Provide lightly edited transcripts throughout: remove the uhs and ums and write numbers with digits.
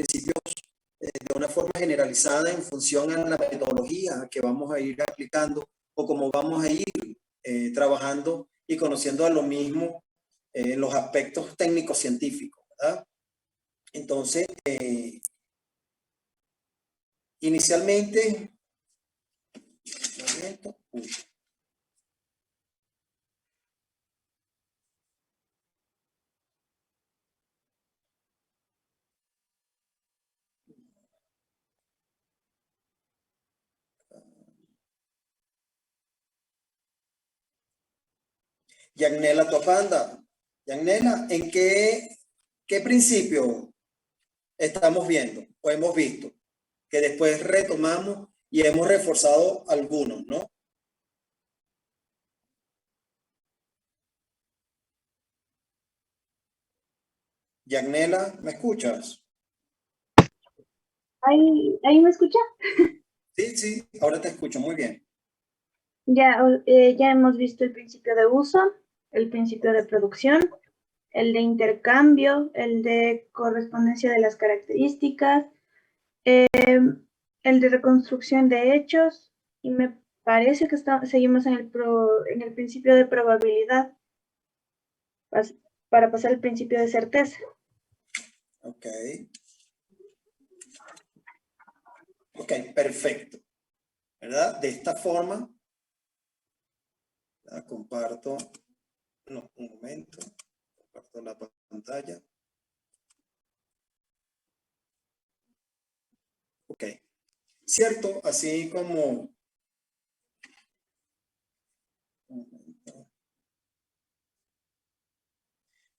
principios de una forma generalizada en función a la metodología que vamos a ir aplicando o cómo vamos a ir trabajando y conociendo a lo mismo los aspectos técnicos científicos, ¿verdad? Entonces, inicialmente, Yanela Topanda. Yanela, ¿en qué principio estamos viendo o hemos visto? Que después retomamos y hemos reforzado algunos, ¿no? Yanela, ¿me escuchas? ¿Ahí me escucha? Sí, sí, ahora te escucho muy bien. Ya hemos visto el principio de uso, el principio de producción, el de intercambio, el de correspondencia de las características, el de reconstrucción de hechos, y me parece que seguimos en el principio de probabilidad para pasar al principio de certeza. Ok. Ok, perfecto. ¿Verdad? De esta forma, comparto, no, un momento, comparto la pantalla. Ok, cierto, así como,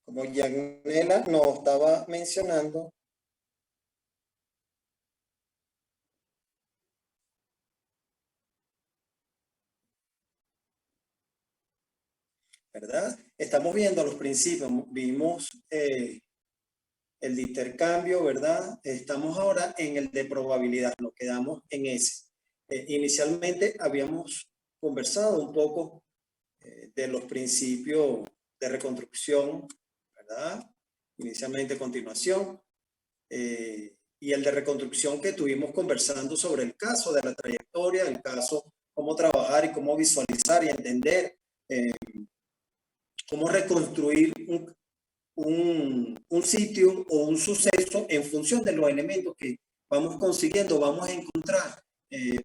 como Yanela nos estaba mencionando, ¿verdad? Estamos viendo los principios, vimos el de intercambio, ¿verdad? Estamos ahora en el de probabilidad, nos quedamos en ese. Inicialmente habíamos conversado un poco de los principios de reconstrucción, ¿verdad? Inicialmente continuación, y el de reconstrucción que tuvimos conversando sobre el caso de la trayectoria, el caso, cómo trabajar y cómo visualizar y entender, cómo reconstruir un sitio o un suceso en función de los elementos que vamos consiguiendo, vamos a encontrar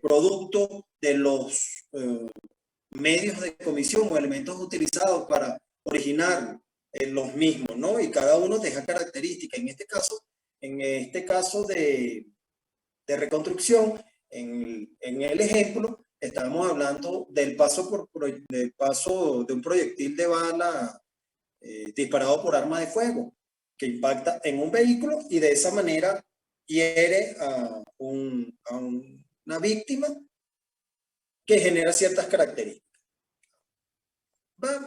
producto de los medios de comisión o elementos utilizados para originar los mismos, ¿no? Y cada uno deja características. En este caso de reconstrucción, en el ejemplo, estamos hablando del paso de un proyectil de bala disparado por arma de fuego que impacta en un vehículo y de esa manera hiere a una víctima que genera ciertas características.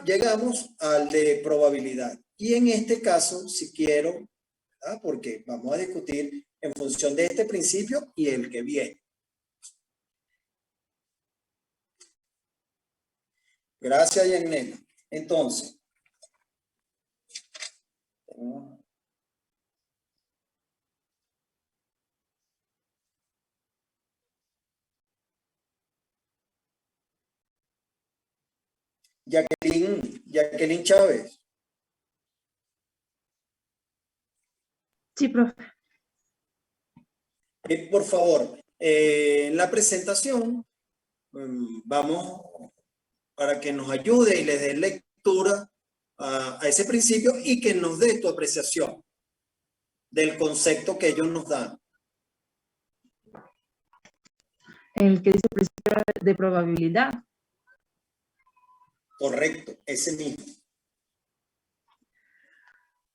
Llegamos al de probabilidad. Y en este caso, si quiero, ¿verdad? Porque vamos a discutir en función de este principio y el que viene. Gracias, Yanela. Entonces, Jacqueline Chávez. Sí, profe. Por favor, en la presentación vamos para que nos ayude y les dé lectura a ese principio y que nos dé tu apreciación del concepto que ellos nos dan. El que dice principio de probabilidad. Correcto, ese mismo.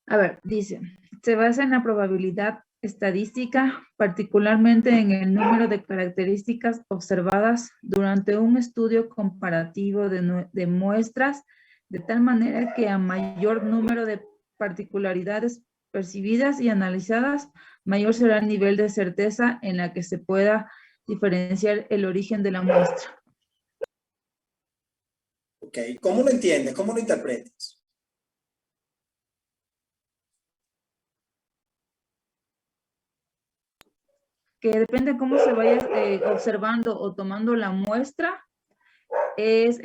A ver, dice, se basa en la probabilidad estadística, particularmente en el número de características observadas durante un estudio comparativo de muestras, de tal manera que a mayor número de particularidades percibidas y analizadas, mayor será el nivel de certeza en la que se pueda diferenciar el origen de la muestra. Ok, ¿cómo lo entiendes? ¿Cómo lo interpretas? que depende de cómo se vaya observando o tomando la muestra, es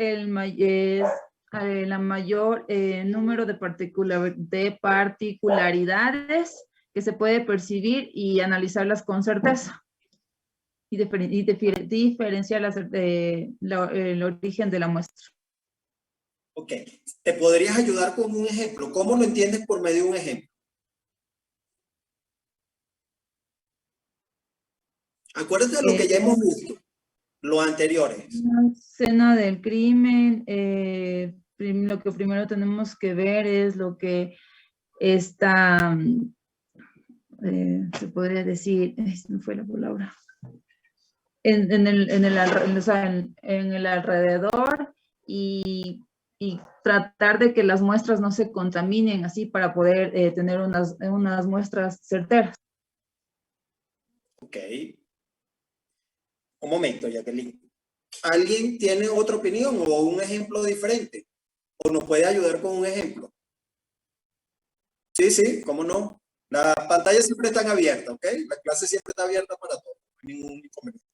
la mayor número de particularidades que se puede percibir y analizarlas con certeza y diferenciar el origen de la muestra. Ok, ¿te podrías ayudar con un ejemplo? ¿Cómo lo entiendes por medio de un ejemplo? Acuérdate de lo que ya hemos visto, los anteriores. La escena del crimen, lo que primero tenemos que ver es lo que está, se podría decir, se me fue la palabra, en el alrededor y tratar de que las muestras no se contaminen así para poder tener unas muestras certeras. Ok. Un momento, Jacqueline. ¿Alguien tiene otra opinión o un ejemplo diferente? ¿O nos puede ayudar con un ejemplo? Sí, sí, cómo no. Las pantallas siempre están abiertas, ¿ok? La clase siempre está abierta para todos. No hay ningún inconveniente.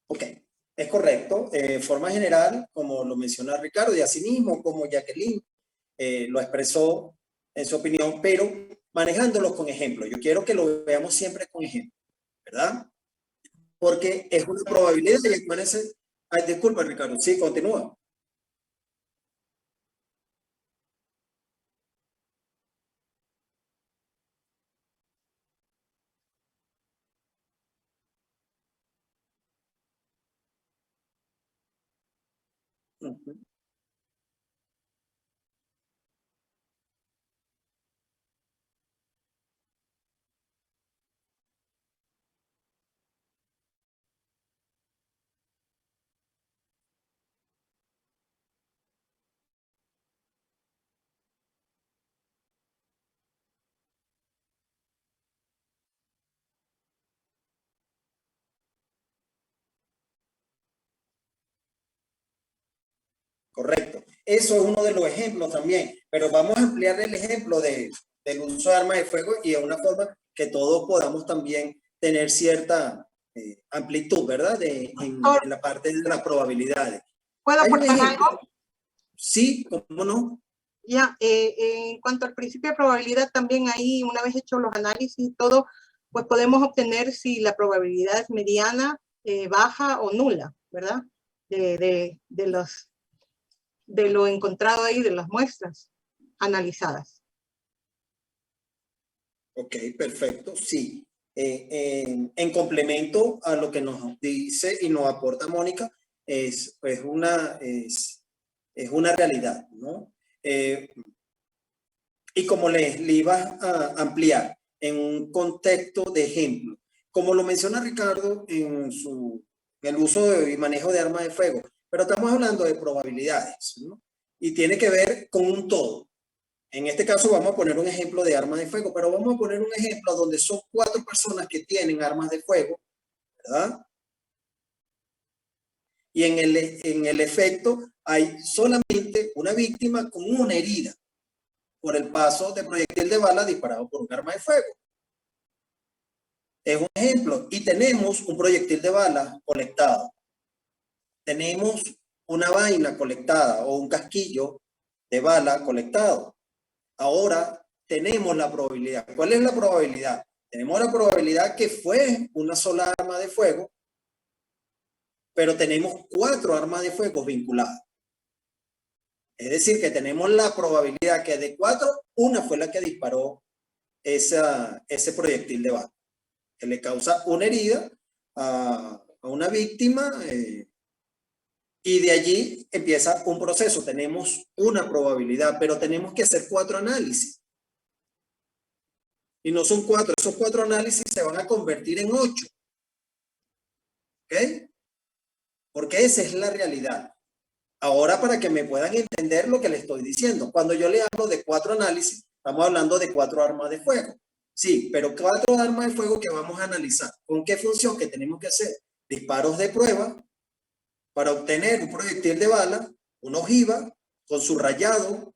Ok, es correcto. Forma general, como lo menciona Ricardo, y asimismo como Jacqueline lo expresó en su opinión, pero manejándolo con ejemplos. Yo quiero que lo veamos siempre con ejemplos, ¿verdad? Porque es una probabilidad y parece... Ay, disculpa, Ricardo. Sí, continúa. Ujú. Correcto. Eso es uno de los ejemplos también, pero vamos a ampliar el ejemplo del uso de armas de fuego y de una forma que todos podamos también tener cierta amplitud, ¿verdad? En la parte de las probabilidades. ¿Puedo Hay un aportar ejemplo. algo? Sí, ¿cómo no? Ya, en cuanto al principio de probabilidad, también ahí, una vez hecho los análisis y todo, pues podemos obtener si la probabilidad es mediana, baja o nula, ¿verdad? De lo encontrado ahí, de las muestras analizadas. Ok, perfecto, sí. En complemento a lo que nos dice y nos aporta Mónica, es una realidad, ¿no? Y como le iba a ampliar en un contexto de ejemplo, como lo menciona Ricardo en el uso y manejo de armas de fuego, pero estamos hablando de probabilidades, ¿no? Y tiene que ver con un todo. En este caso vamos a poner un ejemplo de armas de fuego, pero vamos a poner un ejemplo donde son 4 personas que tienen armas de fuego, ¿verdad? Y en el efecto hay solamente una víctima con una herida por el paso de proyectil de bala disparado por un arma de fuego. Es un ejemplo. Y tenemos un proyectil de bala conectado. Tenemos una vaina colectada o un casquillo de bala colectado. Ahora tenemos la probabilidad. ¿Cuál es la probabilidad? Tenemos la probabilidad que fue una sola arma de fuego, pero tenemos 4 armas de fuego vinculadas. Es decir, que tenemos la probabilidad que de 4, una fue la que disparó ese proyectil de bala, que le causa una herida a una víctima, y de allí empieza un proceso. Tenemos una probabilidad, pero tenemos que hacer 4 análisis. Y no son 4, esos 4 análisis se van a convertir en 8. ¿Ok? Porque esa es la realidad. Ahora, para que me puedan entender lo que le estoy diciendo, cuando yo le hablo de 4 análisis, estamos hablando de 4 armas de fuego. Sí, pero 4 armas de fuego que vamos a analizar. ¿Con qué función? Que tenemos que hacer disparos de prueba para obtener un proyectil de bala, una ojiva con su rayado.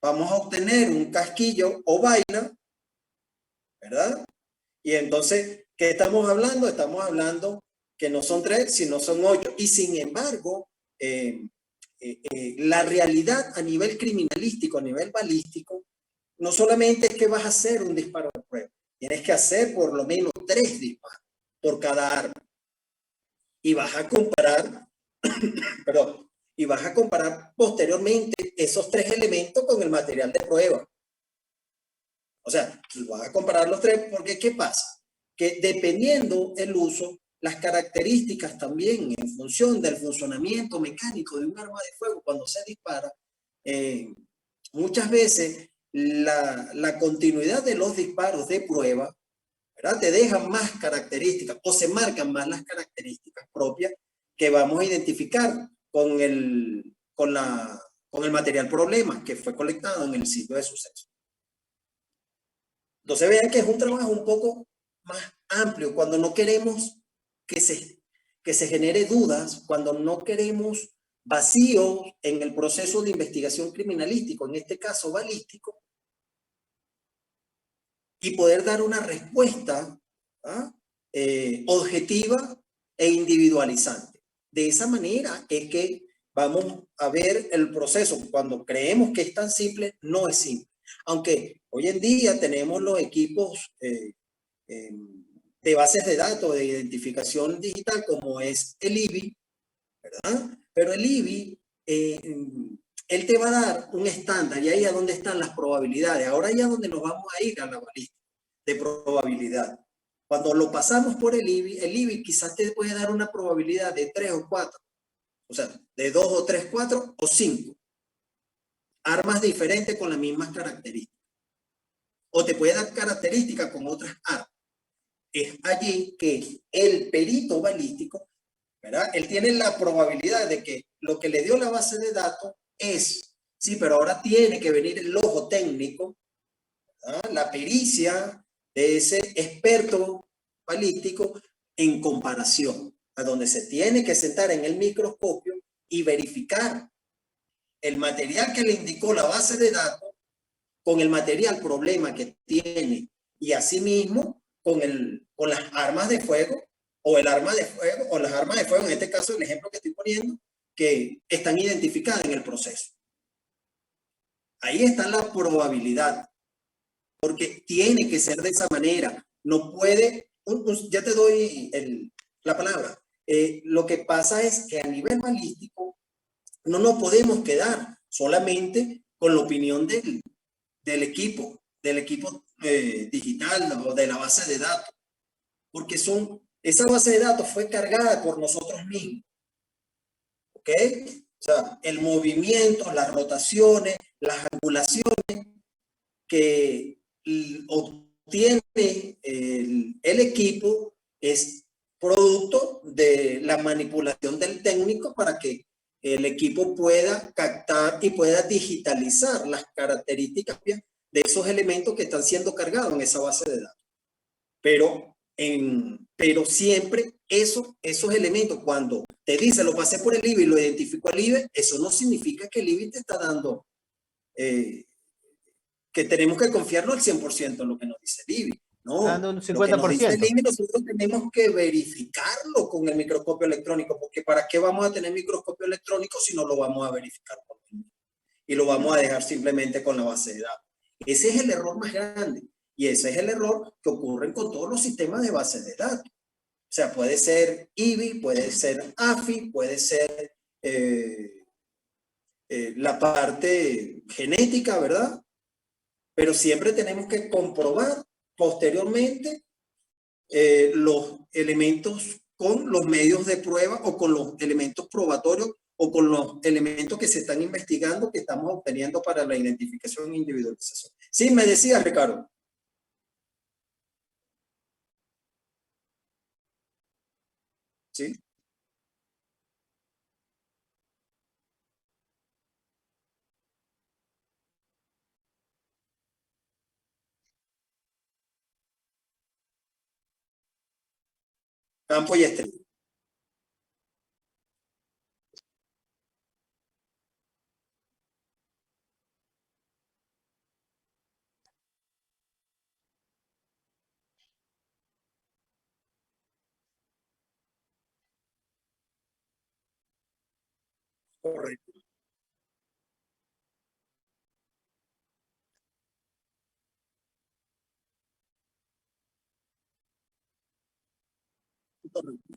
Vamos a obtener un casquillo o vaina, ¿verdad? Y entonces, ¿qué estamos hablando? Estamos hablando que no son 3, sino son 8. Y sin embargo, la realidad a nivel criminalístico, a nivel balístico, no solamente es que vas a hacer un disparo de prueba, tienes que hacer por lo menos 3 disparos por cada arma. Y vas a comparar, perdón, y vas a comparar posteriormente esos 3 elementos con el material de prueba. O sea, vas a comparar los 3, porque ¿qué pasa? Que dependiendo el uso, las características también en función del funcionamiento mecánico de un arma de fuego cuando se dispara, muchas veces la continuidad de los disparos de prueba, ¿verdad?, te dejan más características o se marcan más las características propias que vamos a identificar con el material problema que fue colectado en el sitio de suceso. Entonces vean que es un trabajo un poco más amplio cuando no queremos que se genere dudas, cuando no queremos vacíos en el proceso de investigación criminalístico, en este caso balístico, y poder dar una respuesta objetiva e individualizante. De esa manera es que vamos a ver el proceso. Cuando creemos que es tan simple, no es simple. Aunque hoy en día tenemos los equipos de bases de datos de identificación digital como es el IBI, ¿verdad? Pero el IBI, él te va a dar un estándar y ahí es donde están las probabilidades. Ahora ya donde nos vamos a ir a la balística de probabilidad. Cuando lo pasamos por el IBI quizás te puede dar una probabilidad de 3 o 4. O sea, de 2 o 3, 4 o 5. Armas diferentes con las mismas características. O te puede dar características con otras armas. Es allí que el perito balístico, ¿verdad?, él tiene la probabilidad de que lo que le dio la base de datos es, sí, pero ahora tiene que venir el ojo técnico, ¿verdad?, la pericia de ese experto balístico en comparación, a donde se tiene que sentar en el microscopio y verificar el material que le indicó la base de datos con el material problema que tiene y asimismo con las armas de fuego o el arma de fuego o las armas de fuego, en este caso el ejemplo que estoy poniendo, que están identificadas en el proceso. Ahí está la probabilidad, porque tiene que ser de esa manera. No puede, ya te doy la palabra. Lo que pasa es que a nivel balístico no nos podemos quedar solamente con la opinión del equipo digital o de la base de datos, porque esa base de datos fue cargada por nosotros mismos. ¿Ok? O sea, el movimiento, las rotaciones, las angulaciones que obtiene el equipo es producto de la manipulación del técnico para que el equipo pueda captar y pueda digitalizar las características de esos elementos que están siendo cargados en esa base de datos. Pero siempre esos elementos, cuando te dice lo pasé por el IBI y lo identificó al IBI, eso no significa que el IBI te está dando, que tenemos que confiarnos al 100% en lo que nos dice el IBI. No, dando un 50%. Lo que nos dice el IBI, nosotros tenemos que verificarlo con el microscopio electrónico, porque ¿para qué vamos a tener microscopio electrónico si no lo vamos a verificar? y lo vamos a dejar simplemente con la base de datos. Ese es el error más grande y ese es el error que ocurre con todos los sistemas de bases de datos. O sea, puede ser IBI, puede ser AFI, puede ser la parte genética, ¿verdad? Pero siempre tenemos que comprobar posteriormente los elementos con los medios de prueba o con los elementos probatorios o con los elementos que se están investigando que estamos obteniendo para la identificación e individualización. Sí, me decía Ricardo. Sí. Campo y estrella. Correcto. Correcto.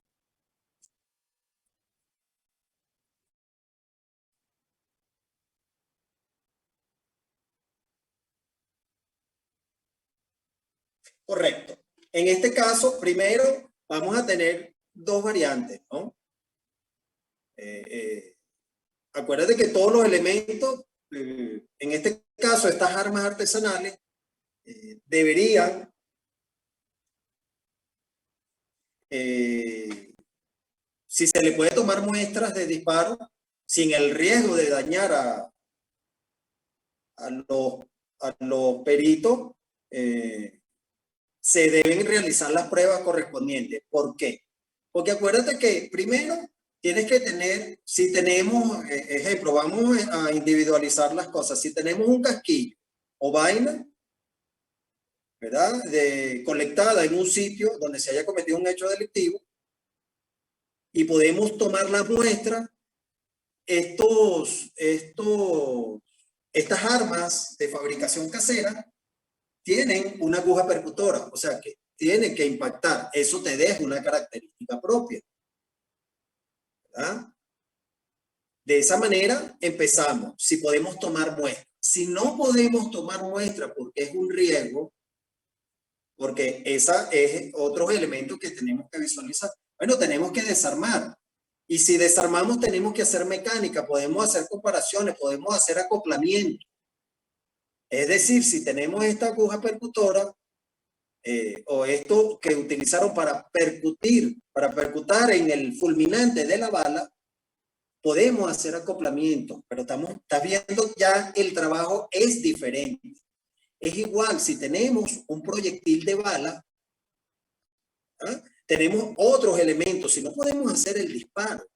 Correcto. En este caso, primero vamos a tener dos variantes, ¿no? Acuérdate que todos los elementos, en este caso, estas armas artesanales, deberían si se le puede tomar muestras de disparo sin el riesgo de dañar a los peritos, se deben realizar las pruebas correspondientes. ¿Por qué? Porque acuérdate que primero tienes que tener, si tenemos, ejemplo, vamos a individualizar las cosas. Si tenemos un casquillo o vaina, ¿verdad? Colectada en un sitio donde se haya cometido un hecho delictivo y podemos tomar las muestras, estas armas de fabricación casera tienen una aguja percutora, o sea que tienen que impactar. Eso te deja una característica propia, ¿verdad? De esa manera empezamos, si podemos tomar muestras. Si no podemos tomar muestras porque es un riesgo, porque esa es otros elementos que tenemos que visualizar. Bueno, tenemos que desarmar. Y si desarmamos, tenemos que hacer mecánica, podemos hacer comparaciones, podemos hacer acoplamiento. Es decir, si tenemos esta aguja percutora o esto que utilizaron para percutar en el fulminante de la bala, podemos hacer acoplamiento, pero estás viendo ya el trabajo es diferente. Es igual, si tenemos un proyectil de bala, ¿ah? Tenemos otros elementos, si no podemos hacer el disparo.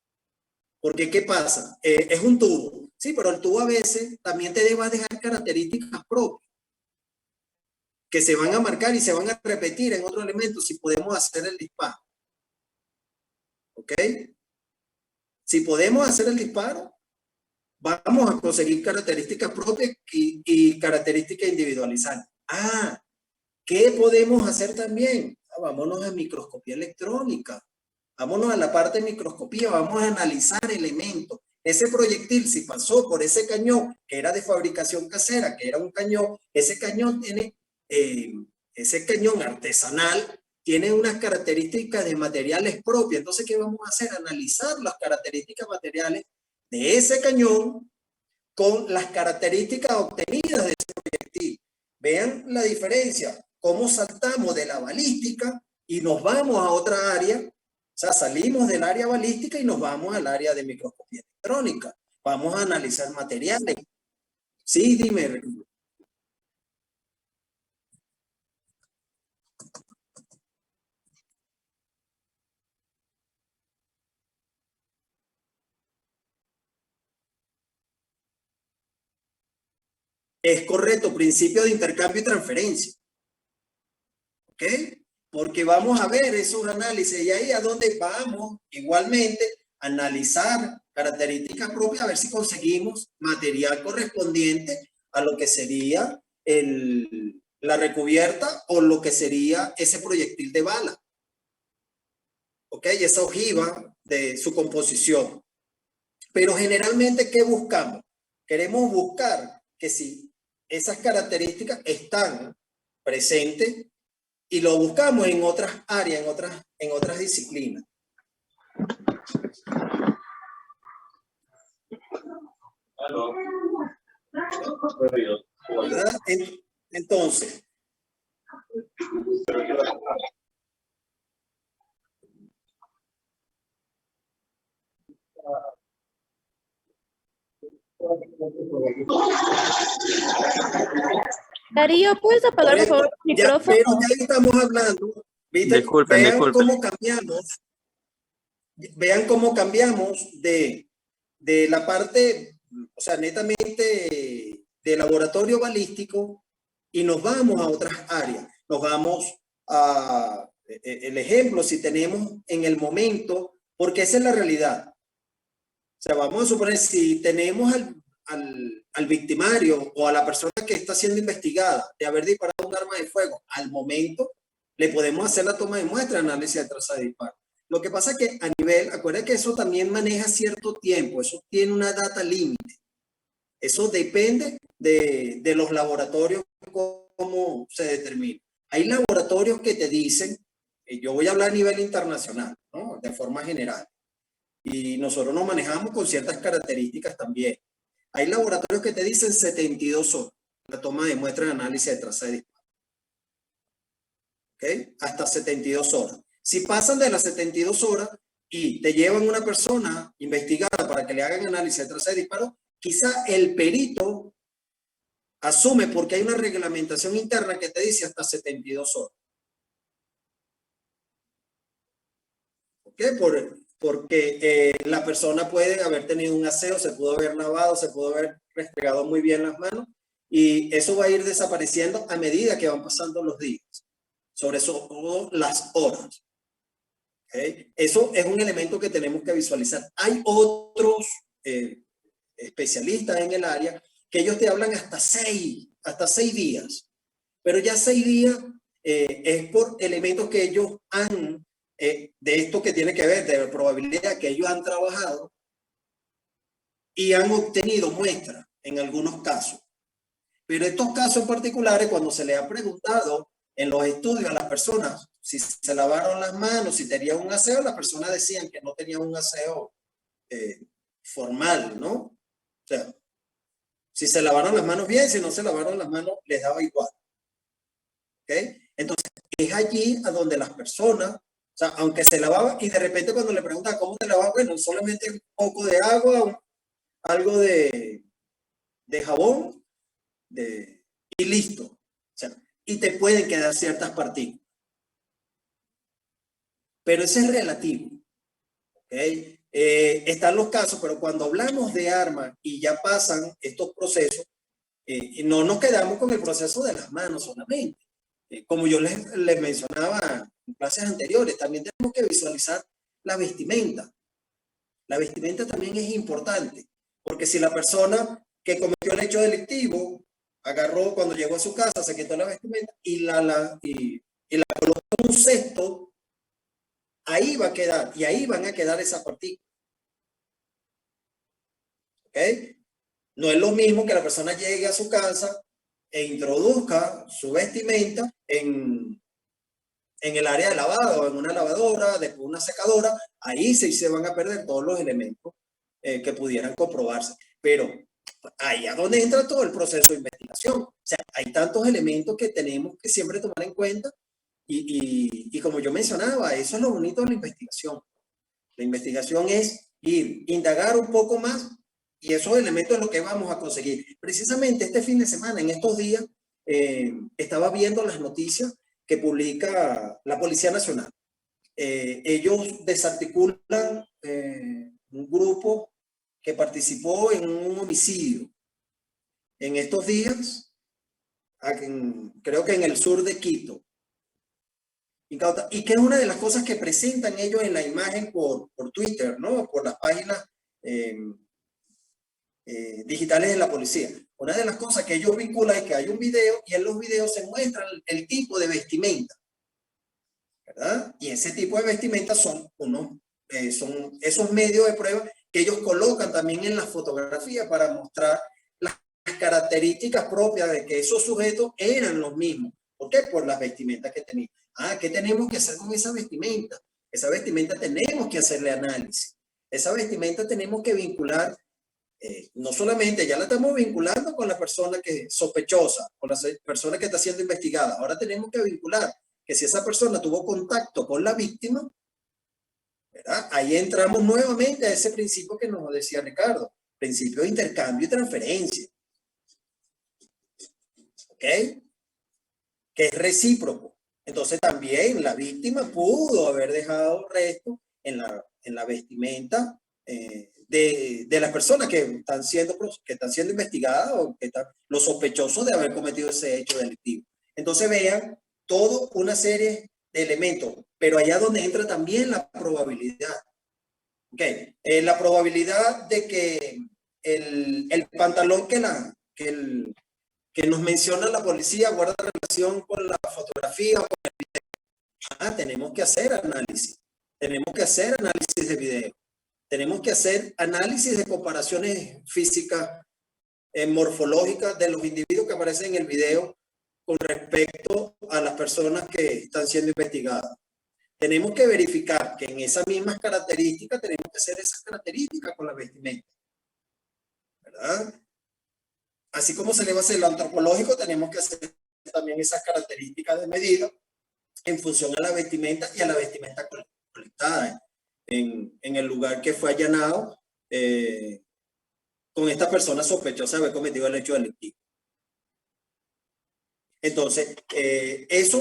Porque, ¿qué pasa? Es un tubo, sí, pero el tubo a veces también te va a dejar características propias que se van a marcar y se van a repetir en otro elemento si podemos hacer el disparo. ¿Ok? Si podemos hacer el disparo, vamos a conseguir características propias y características individualizadas. Ah, ¿qué podemos hacer también? Vámonos a microscopía electrónica. Vámonos a la parte de microscopía, vamos a analizar elementos. Ese proyectil, si pasó por ese cañón, que era de fabricación casera, que era un cañón, ese cañón tiene, ese cañón artesanal, tiene unas características de materiales propias. Entonces, ¿qué vamos a hacer? Analizar las características materiales de ese cañón con las características obtenidas de ese proyectil. Vean la diferencia, cómo saltamos de la balística y nos vamos a otra área. O sea, salimos del área balística y nos vamos al área de microscopía electrónica. Vamos a analizar materiales. Sí, dime. Es correcto, principio de intercambio y transferencia. ¿Ok? Porque vamos a ver esos análisis y ahí a dónde vamos igualmente a analizar características propias, a ver si conseguimos material correspondiente a lo que sería la recubierta o lo que sería ese proyectil de bala. ¿Ok? Y esa ojiva de su composición. Pero generalmente, ¿qué buscamos? Queremos buscar que si esas características están presentes y lo buscamos en otras áreas, en otras disciplinas. ¿Verdad? Entonces, Darío, ¿puedes apagar por favor el micrófono? pero ya estamos hablando, ¿viste? Vean cómo cambiamos de la parte, o sea, netamente de laboratorio balístico y nos vamos a otras áreas. Nos vamos a el ejemplo, si tenemos en el momento, porque esa es la realidad. O sea, vamos a suponer, si tenemos al victimario o a la persona que está siendo investigada de haber disparado un arma de fuego, al momento le podemos hacer la toma de muestra, análisis de traza de disparo. Lo que pasa es que a nivel, acuérdense que eso también maneja cierto tiempo, eso tiene una data límite. Eso depende de los laboratorios, cómo se determina. Hay laboratorios que te dicen, yo voy a hablar a nivel internacional, ¿no? De forma general. Y nosotros nos manejamos con ciertas características también. Hay laboratorios que te dicen 72 horas, la toma de muestra de análisis de traza de disparo. ¿Ok? Hasta 72 horas. Si pasan de las 72 horas y te llevan una persona investigada para que le hagan análisis de traza de disparo, quizá el perito asume, porque hay una reglamentación interna que te dice hasta 72 horas. ¿Ok? Porque la persona puede haber tenido un aseo, se pudo haber lavado, se pudo haber restregado muy bien las manos y eso va a ir desapareciendo a medida que van pasando los días, sobre todo las horas. ¿Okay? Eso es un elemento que tenemos que visualizar. Hay otros especialistas en el área que ellos te hablan hasta seis días, pero ya 6 días es por elementos que ellos han de esto que tiene que ver de la probabilidad que ellos han trabajado y han obtenido muestras en algunos casos. Pero estos casos particulares, cuando se les ha preguntado en los estudios a las personas si se lavaron las manos, si tenían un aseo, las personas decían que no tenían un aseo formal, ¿no? O sea, si se lavaron las manos bien, si no se lavaron las manos, les daba igual. ¿Ok? Entonces, es allí a donde las personas, o sea, aunque se lavaban y de repente cuando le preguntan cómo te lavas, bueno, solamente un poco de agua, algo de jabón y listo. O sea, y te pueden quedar ciertas partículas. Pero eso es relativo. ¿Okay? Están los casos, pero cuando hablamos de armas y ya pasan estos procesos, no nos quedamos con el proceso de las manos solamente. Como yo les mencionaba en clases anteriores, también tenemos que visualizar la vestimenta. La vestimenta también es importante, porque si la persona que cometió el hecho delictivo agarró cuando llegó a su casa, se quitó la vestimenta y la colocó en un cesto, ahí va a quedar y ahí van a quedar esas partículas. ¿Ok? No es lo mismo que la persona llegue a su casa e introduzca su vestimenta en el área de lavado, en una lavadora, después una secadora, ahí sí se van a perder todos los elementos que pudieran comprobarse. Pero ahí es donde entra todo el proceso de investigación. O sea, hay tantos elementos que tenemos que siempre tomar en cuenta y como yo mencionaba, eso es lo bonito de la investigación. La investigación es indagar un poco más y esos elementos es lo que vamos a conseguir. Precisamente este fin de semana, en estos días, estaba viendo las noticias que publica la Policía Nacional. Ellos desarticulan un grupo que participó en un homicidio en estos días, creo que en el sur de Quito. Y que es una de las cosas que presentan ellos en la imagen por Twitter, ¿no? Por las páginas digitales de la policía. Una de las cosas que ellos vinculan es que hay un video y en los videos se muestra el tipo de vestimenta, ¿verdad? Y ese tipo de vestimenta son esos medios de prueba que ellos colocan también en la fotografía para mostrar las características propias de que esos sujetos eran los mismos. ¿Por qué? Por las vestimentas que tenían. ¿Qué tenemos que hacer con esa vestimenta? Esa vestimenta tenemos que hacerle análisis. Esa vestimenta tenemos que vincular, no solamente ya la estamos vinculando con la persona que es sospechosa, con la persona que está siendo investigada. Ahora tenemos que vincular que si esa persona tuvo contacto con la víctima, ¿verdad? Ahí entramos nuevamente a ese principio que nos decía Ricardo, principio de intercambio y transferencia. ¿Ok? Que es recíproco. Entonces también la víctima pudo haber dejado resto en la vestimenta de las personas que están siendo investigadas o que están los sospechosos de haber cometido ese hecho delictivo. Entonces vean toda una serie de elementos, pero allá donde entra también la probabilidad. Okay. La probabilidad de que el pantalón que nos menciona la policía guarda relación con la fotografía o con el video. Tenemos que hacer análisis. Tenemos que hacer análisis de video. Tenemos que hacer análisis de comparaciones físicas, morfológicas de los individuos que aparecen en el video con respecto a las personas que están siendo investigadas. Tenemos que verificar que en esas mismas características tenemos que hacer esas características con la vestimenta, ¿verdad? Así como se le va a hacer el antropológico, tenemos que hacer también esas características de medida en función a la vestimenta y a la vestimenta colectada en el lugar que fue allanado con esta persona sospechosa de haber cometido el hecho delictivo. Entonces, esa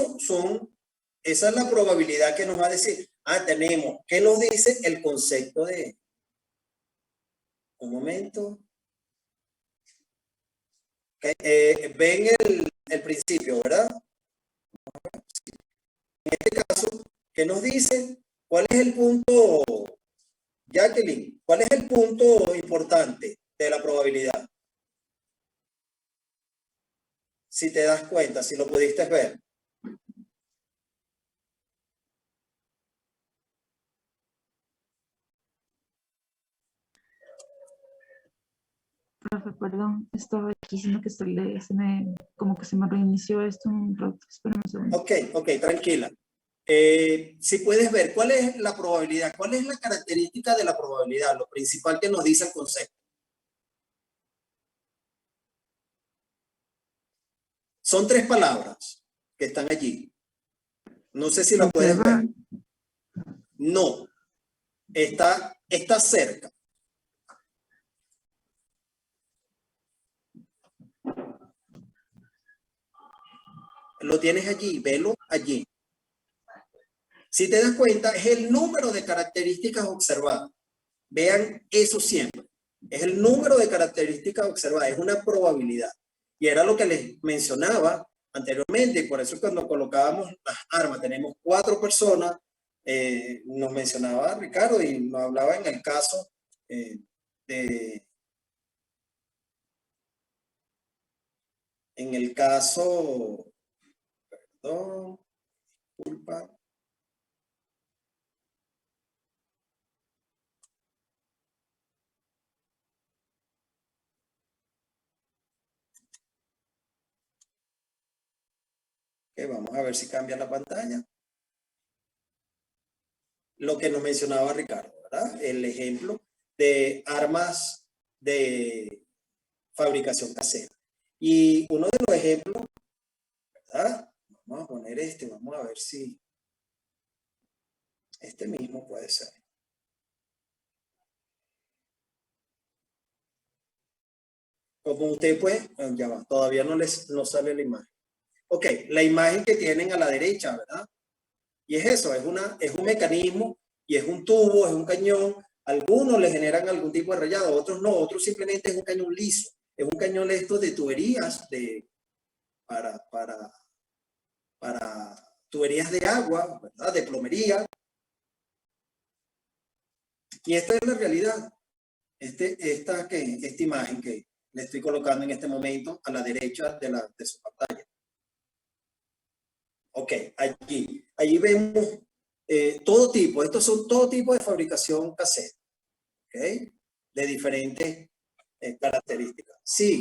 es la probabilidad que nos va a decir, tenemos, ¿qué nos dice el concepto de? Un momento. Okay. Ven el principio, ¿verdad? En este caso, ¿qué nos dice? ¿Cuál es el punto, Jacqueline? ¿Cuál es el punto importante de la probabilidad? Si te das cuenta, si lo pudiste ver. Profe, perdón, estaba aquí, sino que como que se me reinició esto un rato. Espérame un segundo. Ok, tranquila. Si puedes ver, ¿cuál es la probabilidad? ¿Cuál es la característica de la probabilidad? Lo principal que nos dice el concepto. Son 3 palabras que están allí. No sé si lo puedes ver. No. Está cerca. Lo tienes allí, velo allí. Si te das cuenta, es el número de características observadas. Vean eso siempre. Es el número de características observadas, es una probabilidad. Y era lo que les mencionaba anteriormente, y por eso cuando colocábamos las armas, tenemos 4 personas, nos mencionaba Ricardo y nos hablaba en el caso perdón, disculpa. Vamos a ver si cambia la pantalla. Lo que nos mencionaba Ricardo, ¿verdad? El ejemplo de armas de fabricación casera. Y uno de los ejemplos, ¿verdad? Vamos a poner vamos a ver si este mismo puede ser. Como usted puede, ya va, todavía no sale la imagen. Ok, la imagen que tienen a la derecha, ¿verdad? Y es eso, es un mecanismo y es un tubo, es un cañón. Algunos le generan algún tipo de rayado, otros no, otros simplemente es un cañón liso. Es un cañón de tuberías para tuberías de agua, ¿verdad? De plomería. Y esta es la realidad. esta imagen que le estoy colocando en este momento a la derecha de su pantalla. Ok, allí vemos todo tipo, estos son todo tipo de fabricación casera, ¿ok? De diferentes características. Sí.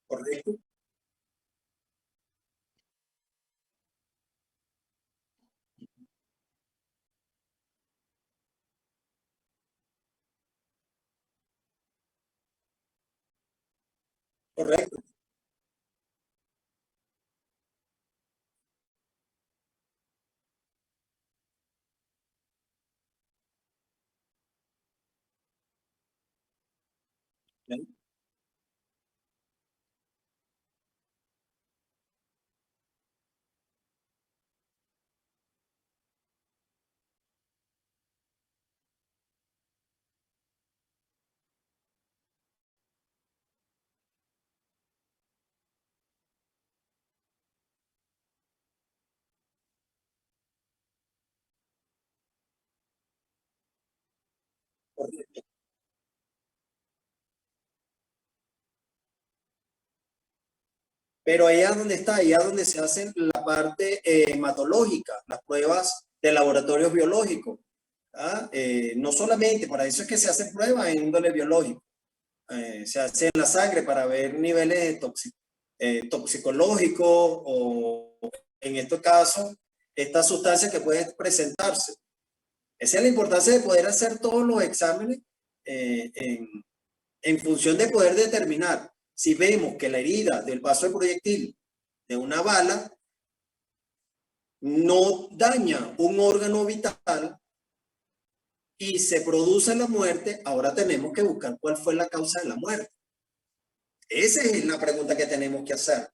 Correcto. Correcto. Correcto. Pero ahí es donde está, ahí es donde se hace la parte hematológica, las pruebas de laboratorios biológicos. ¿Ah? No solamente, para eso es que se hacen pruebas en índole biológico. Se hace en la sangre para ver niveles toxicológicos o, en este caso, estas sustancias que pueden presentarse. Esa es la importancia de poder hacer todos los exámenes en función de poder determinar si vemos que la herida del paso de proyectil de una bala no daña un órgano vital y se produce la muerte, ahora tenemos que buscar cuál fue la causa de la muerte. Esa es la pregunta que tenemos que hacer,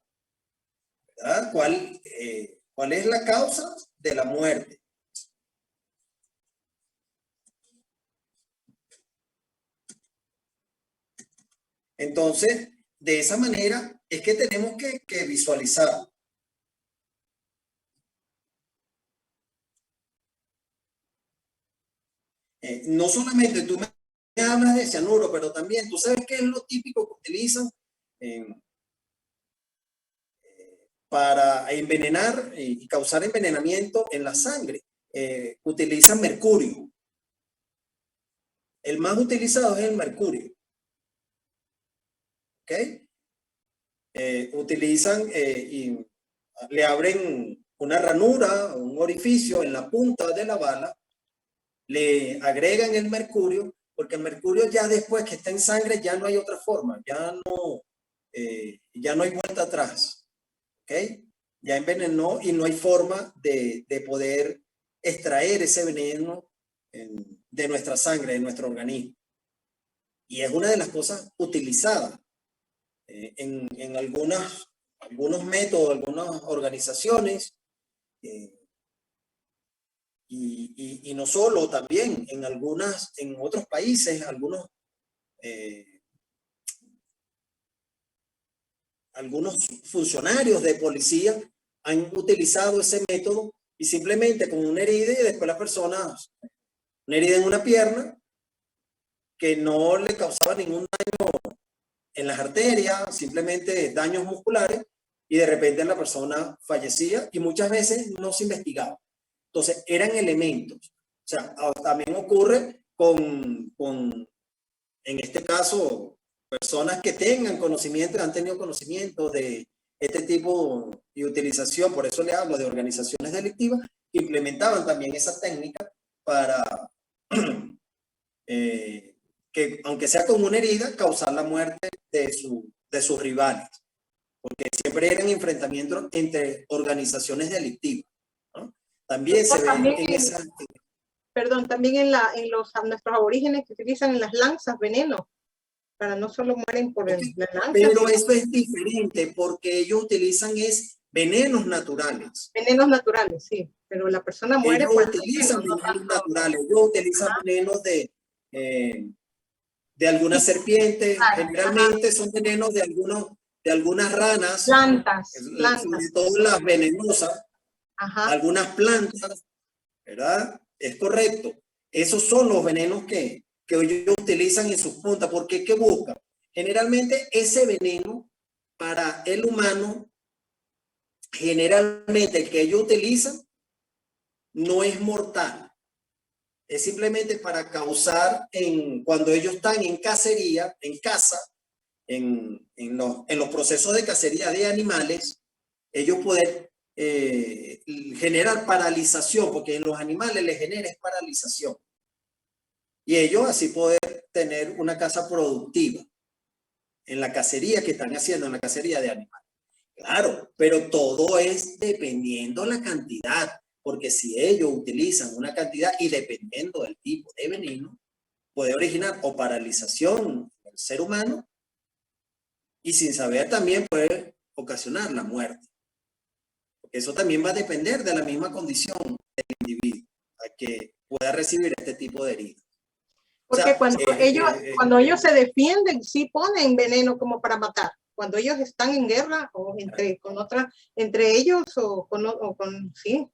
¿verdad? ¿Cuál es la causa de la muerte? Entonces, de esa manera es que tenemos que visualizar. No solamente tú me hablas de cianuro, pero también tú sabes qué es lo típico que utilizan para envenenar y causar envenenamiento en la sangre. Utilizan mercurio. El más utilizado es el mercurio. ¿Ok? Utilizan y le abren una ranura o un orificio en la punta de la bala, le agregan el mercurio, porque el mercurio ya después que está en sangre ya no hay otra forma, ya no hay vuelta atrás. ¿Ok? Ya envenenó y no hay forma de poder extraer ese veneno de nuestra sangre, de nuestro organismo. Y es una de las cosas utilizadas en algunos métodos, algunas organizaciones, y no solo, también en otros países, algunos funcionarios de policía han utilizado ese método y simplemente con una herida y después la persona, una herida en una pierna que no le causaba ningún daño en las arterias, simplemente daños musculares, y de repente la persona fallecía y muchas veces no se investigaba. Entonces eran elementos. O sea, también ocurre en este caso, personas que tengan conocimiento, han tenido conocimiento de este tipo de utilización, por eso le hablo de organizaciones delictivas, que implementaban también esa técnica para que, aunque sea con una herida, causar la muerte de sus rivales, porque siempre eran enfrentamientos entre organizaciones delictivas, ¿no? También se ve También en esa... Perdón, también a nuestros aborígenes que utilizan en las lanzas veneno, para no solo mueren por la lanza. Pero eso es diferente porque ellos utilizan venenos naturales. Venenos naturales, sí, pero la persona muere ellos por utilizan veneno, venenos naturales, ellos utilizan venenos de algunas serpientes, generalmente son venenos de algunas ranas, plantas. sobre todo las venenosas, algunas plantas, ¿verdad? Es correcto. Esos son los venenos que ellos utilizan en sus puntas, porque ¿qué buscan? Generalmente ese veneno para el humano, generalmente el que ellos utilizan no es mortal. Es simplemente para causar, cuando ellos están en cacería, en caza, en los procesos de cacería de animales, ellos pueden generar paralización, porque en los animales les genera paralización. Y ellos así poder tener una caza productiva en la cacería que están haciendo, en la cacería de animales. Claro, pero todo es dependiendo la cantidad, porque si ellos utilizan una cantidad y dependiendo del tipo de veneno, puede originar o paralización del ser humano y sin saber también puede ocasionar la muerte. Porque eso también va a depender de la misma condición del individuo a que pueda recibir este tipo de heridas. Porque o sea, cuando ellos se defienden, sí ponen veneno como para matar. Cuando ellos están en guerra o entre ellos o con sí,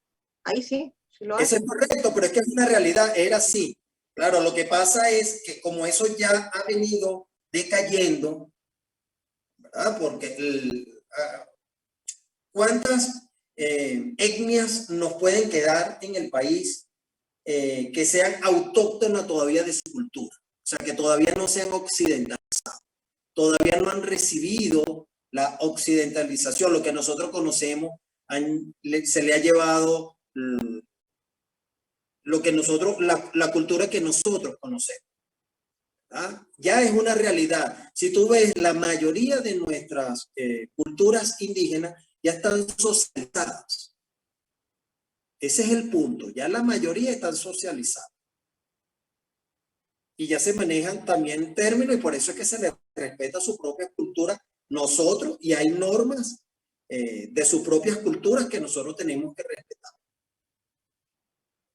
ahí sí. Lo eso es correcto, pero es que es una realidad, era así. Claro, lo que pasa es que como eso ya ha venido decayendo, ¿verdad? Porque ¿cuántas etnias nos pueden quedar en el país que sean autóctonas todavía de su cultura? O sea, que todavía no sean occidentalizados, todavía no han recibido la occidentalización, lo que nosotros conocemos, se le ha llevado lo que nosotros, la cultura que nosotros conocemos. ¿Ah? Ya es una realidad. Si tú ves, la mayoría de nuestras culturas indígenas ya están socializadas. Ese es el punto. Ya la mayoría están socializadas. Y ya se manejan también términos y por eso es que se les respeta su propia cultura nosotros y hay normas de sus propias culturas que nosotros tenemos que respetar.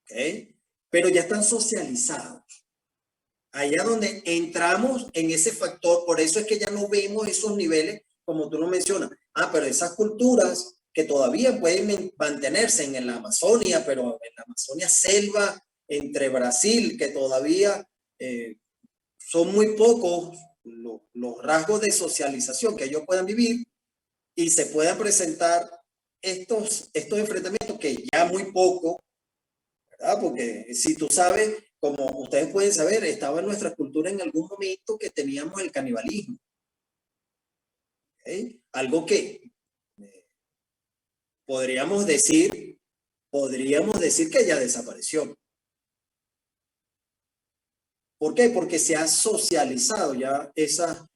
¿Okay? Pero ya están socializados. Allá donde entramos en ese factor, por eso es que ya no vemos esos niveles, como tú lo mencionas. Pero esas culturas que todavía pueden mantenerse en la Amazonia, pero en la Amazonia selva, entre Brasil, que todavía son muy pocos los rasgos de socialización que ellos puedan vivir y se puedan presentar estos enfrentamientos que ya muy poco, ¿verdad? Porque si tú sabes, como ustedes pueden saber, estaba en nuestra cultura en algún momento que teníamos el canibalismo. ¿Okay? Algo que podríamos decir que ya desapareció. ¿Por qué? Porque se han socializado ya esas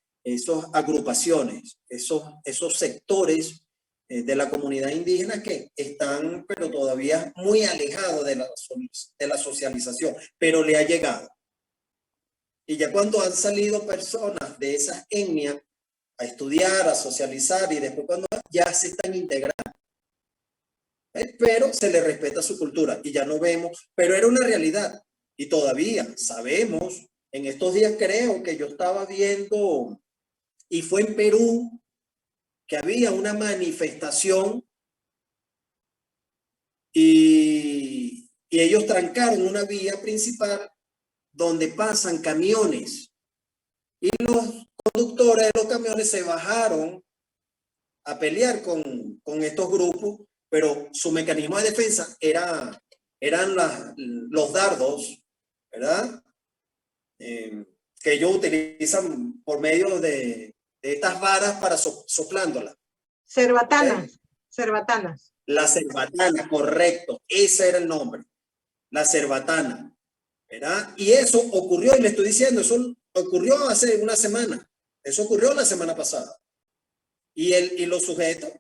agrupaciones, esos sectores de la comunidad indígena que están, pero todavía muy alejados de la socialización, pero le ha llegado. Y ya cuando han salido personas de esas etnias a estudiar, a socializar, y después cuando ya se están integrando, pero se les respeta su cultura y ya no vemos, pero era una realidad. Y todavía sabemos, en estos días creo que yo estaba viendo, y fue en Perú, que había una manifestación y ellos trancaron una vía principal donde pasan camiones. Y los conductores de los camiones se bajaron a pelear con estos grupos, pero su mecanismo de defensa eran los dardos, ¿verdad? Que ellos utilizan por medio de estas varas para soplándolas. Cerbatanas. ¿Okay? Cerbatanas. La cerbatana, correcto. Ese era el nombre. La cerbatana, ¿verdad? Y eso ocurrió, y le estoy diciendo, eso ocurrió hace una semana. Eso ocurrió la semana pasada. Y los sujetos,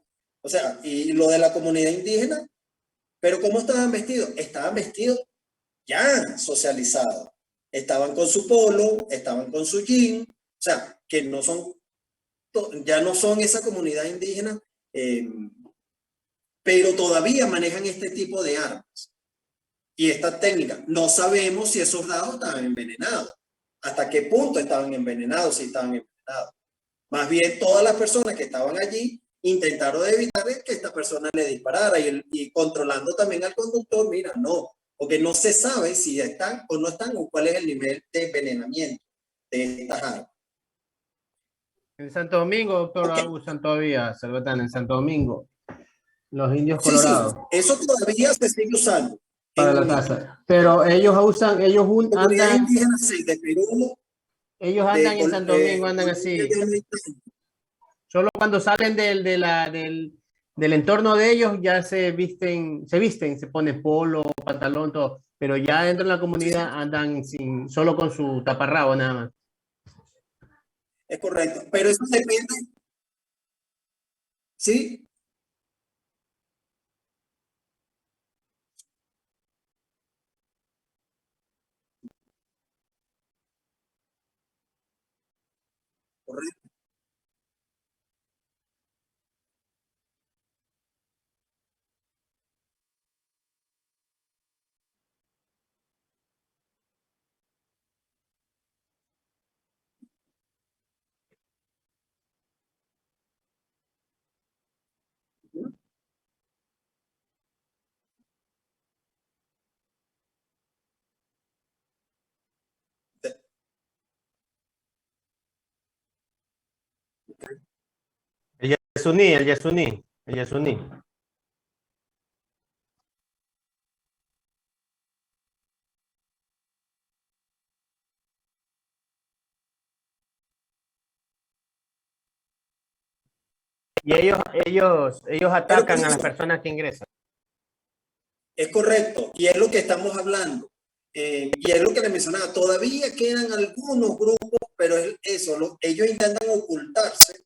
o sea, y lo de la comunidad indígena, Pero ¿cómo estaban vestidos? Estaban vestidos ya socializados. Estaban con su polo, estaban con su jean, o sea, que no son, ya no son esa comunidad indígena, pero todavía manejan este tipo de armas y esta técnica. No sabemos si esos dados estaban envenenados, hasta qué punto estaban envenenados, si estaban envenenados. Más bien todas las personas que estaban allí intentaron evitar que esta persona le disparara y controlando también al conductor, mira, no, porque no se sabe si están o no están o cuál es el nivel de envenenamiento de estas armas. En Santo Domingo, doctor, Okay. usan todavía, Salvatán, en Santo Domingo, los indios Sí, colorados. sí, eso todavía se sigue usando. Para la casa. Pero ellos usan, ellos comunidades andan, indígenas, sí, de Perú, ellos andan en Santo Domingo, andan así. Solo cuando salen del entorno de ellos ya se visten, se pone polo, pantalón, todo. Pero ya dentro de la comunidad andan solo con su taparrabo nada más. Es correcto, pero eso depende. Sí. Correcto. El Yasuní, el Yasuní, el Yasuní. Y ellos atacan a las personas que ingresan. Es correcto, y es lo que estamos hablando. Y es lo que le mencionaba, todavía quedan algunos grupos, pero es eso, ellos intentan ocultarse,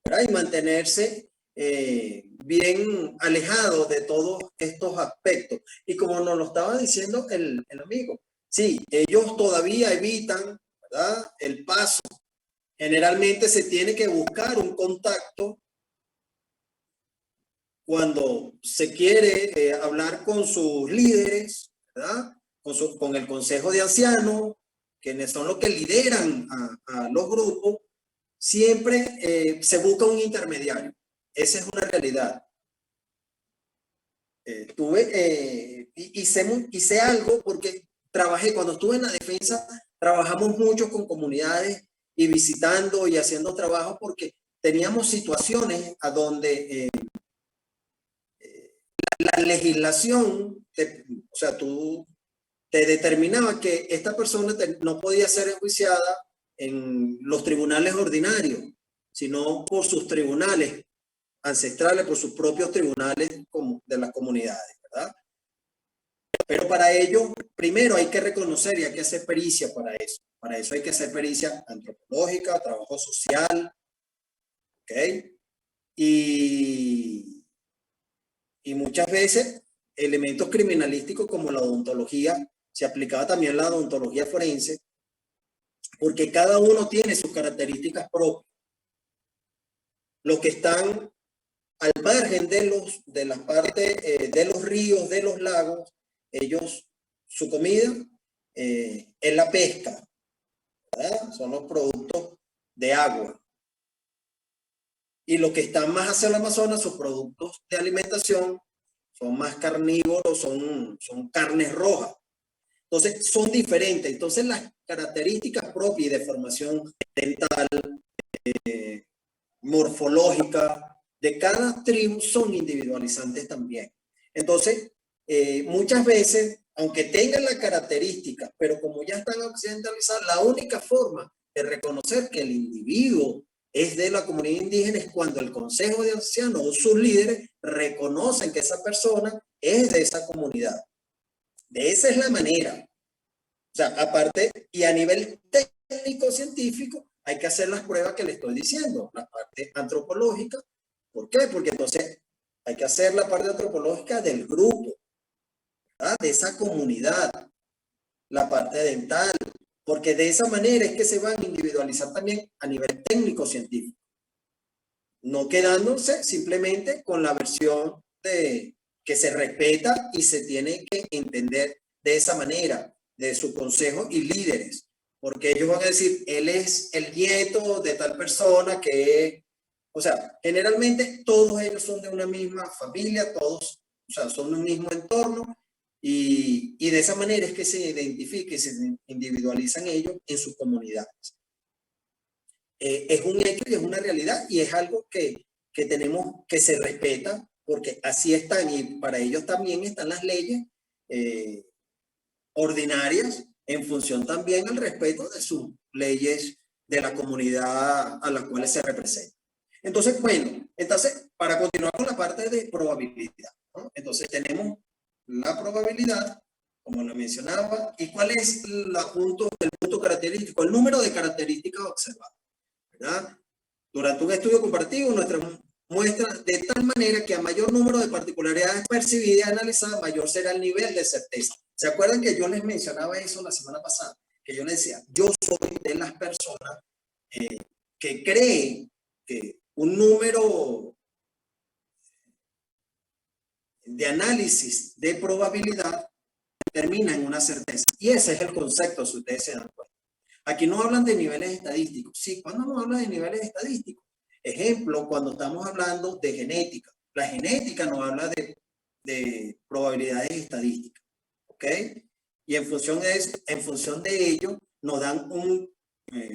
¿verdad? Y mantenerse bien alejados de todos estos aspectos. Y como nos lo estaba diciendo el amigo, sí, ellos todavía evitan, ¿verdad?, el paso. Generalmente se tiene que buscar un contacto cuando se quiere hablar con sus líderes, ¿verdad? Con el consejo de ancianos, quienes son los que lideran a los grupos, siempre se busca un intermediario. Esa es una realidad. Hice algo porque trabajé, cuando estuve en la defensa, trabajamos mucho con comunidades y visitando y haciendo trabajo porque teníamos situaciones a donde la legislación, o sea, tú te determinaba que esta persona no podía ser enjuiciada en los tribunales ordinarios, sino por sus tribunales ancestrales, por sus propios tribunales de las comunidades, ¿verdad? Pero para ello, primero hay que reconocer y hay que hacer pericia para eso. Para eso hay que hacer pericia antropológica, trabajo social, ¿ok? Y muchas veces elementos criminalísticos como la odontología, se aplicaba también la odontología forense, porque cada uno tiene sus características propias. Los que están al margen de las partes de los ríos, de los lagos, ellos, su comida es la pesca, ¿verdad? Son los productos de agua. Y los que están más hacia el Amazonas, sus productos de alimentación son más carnívoros, son carnes rojas. Entonces, son diferentes. Entonces, las características propias y de formación dental, morfológica, de cada tribu son individualizantes también. Entonces, muchas veces, aunque tengan las características, pero como ya están occidentalizadas, la única forma de reconocer que el individuo es de la comunidad indígena es cuando el consejo de ancianos o sus líderes reconocen que esa persona es de esa comunidad. De esa es la manera. O sea, aparte, y a nivel técnico científico, hay que hacer las pruebas que le estoy diciendo, la parte antropológica. ¿Por qué? Porque entonces hay que hacer la parte antropológica del grupo. ¿verdad? De esa comunidad, la parte dental, porque de esa manera es que se van a individualizar también a nivel técnico-científico, no quedándose simplemente con la versión de que se respeta y se tiene que entender de esa manera, de su consejo y líderes, porque ellos van a decir, él es el nieto de tal persona que es, o sea, generalmente todos ellos son de una misma familia, todos, o sea, son de un mismo entorno, y de esa manera es que se identifica y se individualizan ellos en sus comunidades. Es un hecho y es una realidad y es algo que tenemos que se respeta porque así están y para ellos también están las leyes ordinarias en función también al respeto de sus leyes de la comunidad a la cual se representa. Entonces, bueno, para continuar con la parte de probabilidad, ¿no? Entonces tenemos la probabilidad, como lo mencionaba, y cuál es el punto característico, el número de características observadas, ¿verdad? Durante un estudio comparativo, nuestra muestra de tal manera que a mayor número de particularidades percibidas y analizadas, mayor será el nivel de certeza. ¿Se acuerdan que yo les mencionaba eso la semana pasada? Que yo les decía, yo soy de las personas que creen que un número de análisis de probabilidad termina en una certeza. Y ese es el concepto, si ustedes se dan cuenta. Aquí no hablan de niveles estadísticos. Sí, cuando nos habla de niveles estadísticos. Ejemplo, cuando estamos hablando de genética. La genética nos habla de probabilidades estadísticas. ¿Ok? Y en función de ello, nos dan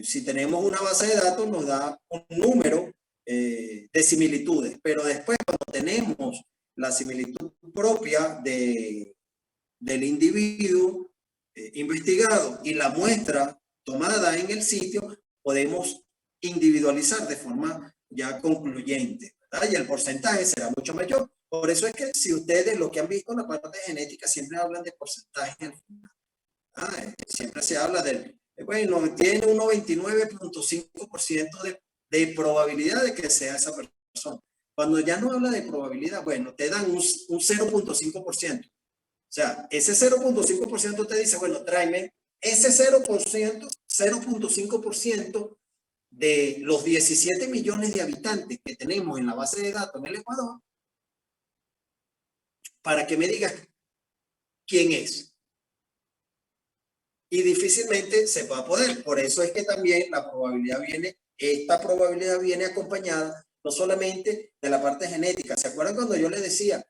si tenemos una base de datos, nos da un número de similitudes. Pero después, cuando tenemos la similitud propia del individuo investigado y la muestra tomada en el sitio, podemos individualizar de forma ya concluyente, ¿verdad? Y el porcentaje será mucho mayor. Por eso es que si ustedes lo que han visto en la parte de genética siempre hablan de porcentaje al final. Siempre se habla del, bueno, tiene un 99.5% de probabilidad de que sea esa persona. Cuando ya no habla de probabilidad, bueno, te dan un 0.5%. O sea, ese 0.5% te dice, bueno, tráeme ese 0.5% de los 17 millones de habitantes que tenemos en la base de datos en el Ecuador, para que me digas quién es. Y difícilmente se va a poder. Por eso es que también esta probabilidad viene acompañada no solamente de la parte genética. ¿Se acuerdan cuando yo les decía?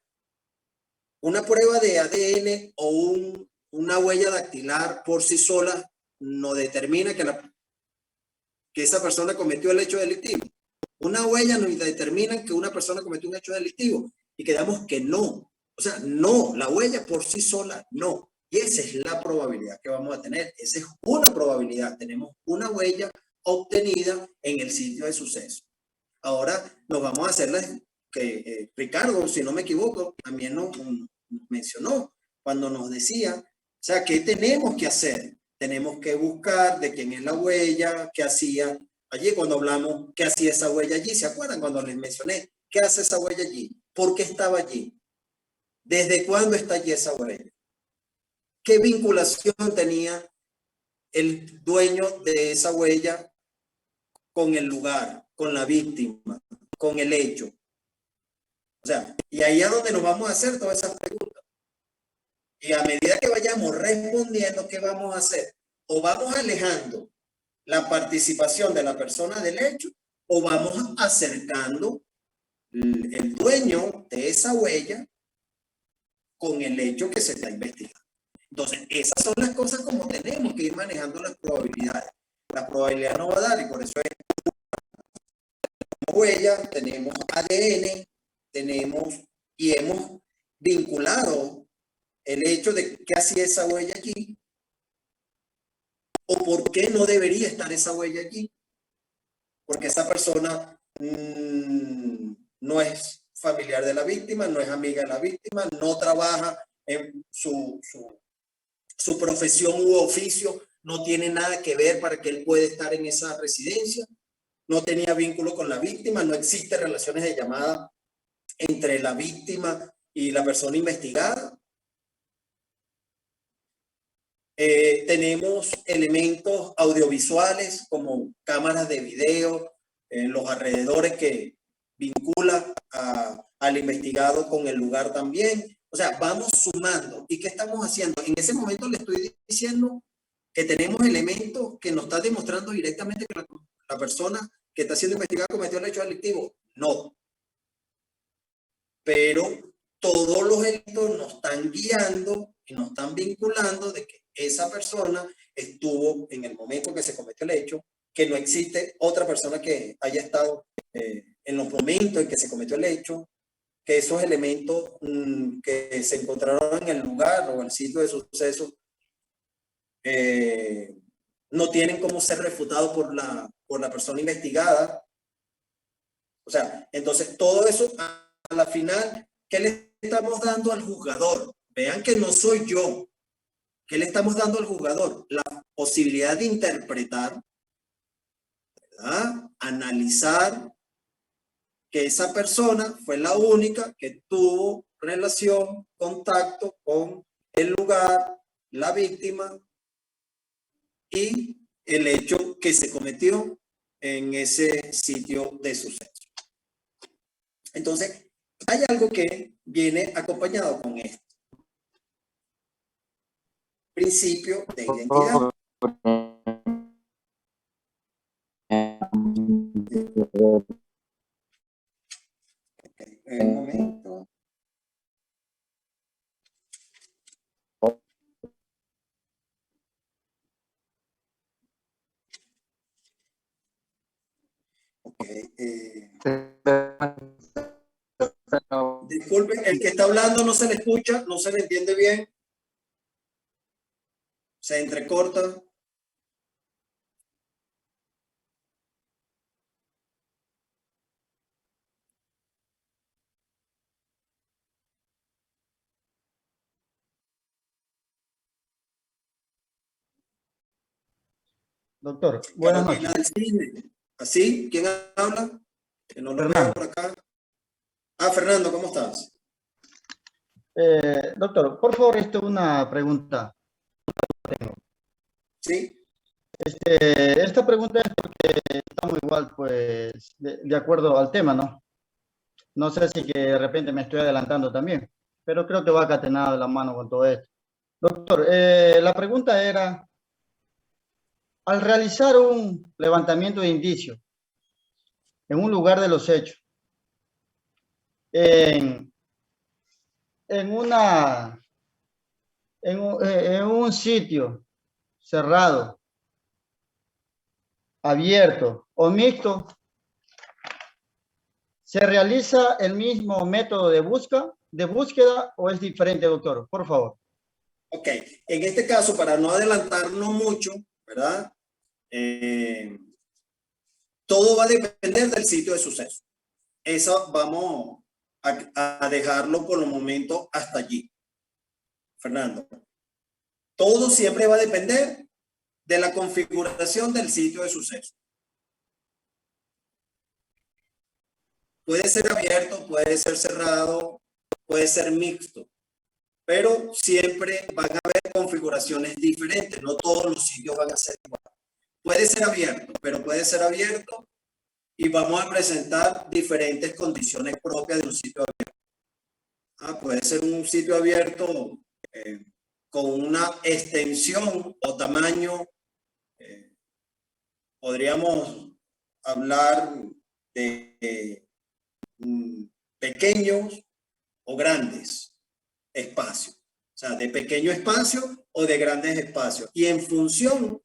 Una prueba de ADN o una huella dactilar por sí sola no determina que esa persona cometió el hecho delictivo. Una huella no determina que una persona cometió un hecho delictivo y quedamos que no. O sea, no, la huella por sí sola no. Y esa es la probabilidad que vamos a tener. Esa es una probabilidad. Tenemos una huella obtenida en el sitio de suceso. Ahora nos vamos a hacer que Ricardo, si no me equivoco, también nos mencionó cuando nos decía, o sea, ¿qué tenemos que hacer? Tenemos que buscar de quién es la huella, qué hacía allí, cuando hablamos, qué hacía esa huella allí. ¿Se acuerdan cuando les mencioné? ¿Qué hace esa huella allí? ¿Por qué estaba allí? ¿Desde cuándo está allí esa huella? ¿Qué vinculación tenía el dueño de esa huella con el lugar, con la víctima, con el hecho? O sea, y ahí es donde nos vamos a hacer todas esas preguntas. Y a medida que vayamos respondiendo, ¿qué vamos a hacer? O vamos alejando la participación de la persona del hecho, o vamos acercando el dueño de esa huella con el hecho que se está investigando. Entonces, esas son las cosas como tenemos que ir manejando las probabilidades. La probabilidad no va a dar y por eso es huella, tenemos ADN, y hemos vinculado el hecho de qué hacía esa huella allí o por qué no debería estar esa huella allí. Porque esa persona no es familiar de la víctima, no es amiga de la víctima, no trabaja en su profesión u oficio, no tiene nada que ver para que él pueda estar en esa residencia, no tenía vínculo con la víctima, no existe relaciones de llamada entre la víctima y la persona investigada. Tenemos elementos audiovisuales como cámaras de video en los alrededores que vinculan al investigado con el lugar también. O sea, vamos sumando. ¿Y qué estamos haciendo? En ese momento le estoy diciendo que tenemos elementos que nos están demostrando directamente que la persona que está siendo investigada cometió el hecho delictivo. No. Pero todos los elementos nos están guiando y nos están vinculando de que esa persona estuvo en el momento que se cometió el hecho, que no existe otra persona que haya estado en los momentos en que se cometió el hecho, que esos elementos que se encontraron en el lugar o en el sitio de suceso no tienen cómo ser refutados por la persona investigada. O sea, entonces todo eso a la final, ¿qué le estamos dando al juzgador? Vean que no soy yo. ¿Qué le estamos dando al juzgador? La posibilidad de interpretar, ¿verdad? Analizar que esa persona fue la única que tuvo relación, contacto con el lugar, la víctima y el hecho que se cometió en ese sitio de suceso. Entonces, hay algo que viene acompañado con esto. Principio de identidad. Okay, un momento. Okay, disculpen, el que está hablando no se le escucha, no se le entiende bien. Se entrecorta. Doctor, buenas Carolina noches. del Cisne. ¿Así? ¿Quién habla? Que no lo Fernando. veo por acá. Ah, Fernando, ¿cómo estás? Doctor, por favor, una pregunta. Sí. Esta pregunta es porque estamos igual, pues, de acuerdo al tema, ¿no? No sé si que de repente me estoy adelantando también, pero creo que va catenado de la mano con todo esto. Doctor, la pregunta era, al realizar un levantamiento de indicios en un lugar de los hechos, en un sitio cerrado, abierto o mixto, ¿se realiza el mismo método de búsqueda o es diferente, doctor? Por favor. Ok, en este caso, para no adelantarnos mucho, ¿verdad? Todo va a depender del sitio de suceso. Eso vamos a dejarlo por el momento hasta allí. Fernando, todo siempre va a depender de la configuración del sitio de suceso. Puede ser abierto, puede ser cerrado, puede ser mixto, pero siempre van a haber configuraciones diferentes. No todos los sitios van a ser iguales. Puede ser abierto, pero puede ser abierto y vamos a presentar diferentes condiciones propias de un sitio abierto. Puede ser un sitio abierto con una extensión o tamaño. Podríamos hablar de pequeños o grandes espacios. O sea, de pequeño espacio o de grandes espacios. Y en función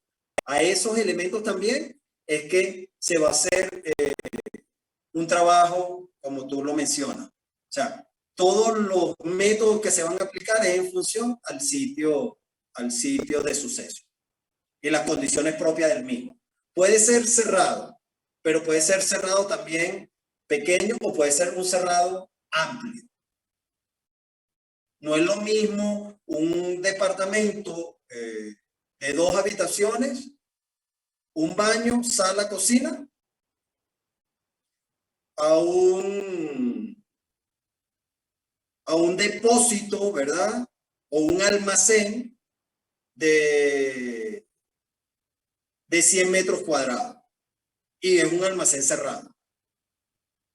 a esos elementos también es que se va a hacer un trabajo como tú lo mencionas. O sea, todos los métodos que se van a aplicar es en función al sitio de suceso y las condiciones propias del mismo. Puede ser cerrado, pero puede ser cerrado también pequeño o puede ser un cerrado amplio. No es lo mismo un departamento de 2 habitaciones, un baño, sala, cocina, a un depósito, ¿verdad? O un almacén de 100 metros cuadrados y es un almacén cerrado.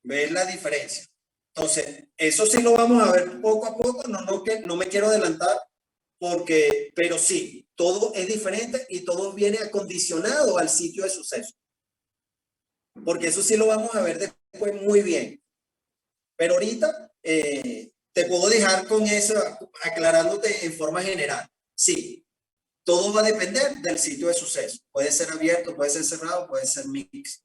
¿Ves la diferencia? Entonces, eso sí lo vamos a ver poco a poco, no me quiero adelantar, pero sí, todo es diferente y todo viene acondicionado al sitio de suceso. Porque eso sí lo vamos a ver después muy bien. Pero ahorita te puedo dejar con eso, aclarándote en forma general. Sí, todo va a depender del sitio de suceso. Puede ser abierto, puede ser cerrado, puede ser mix.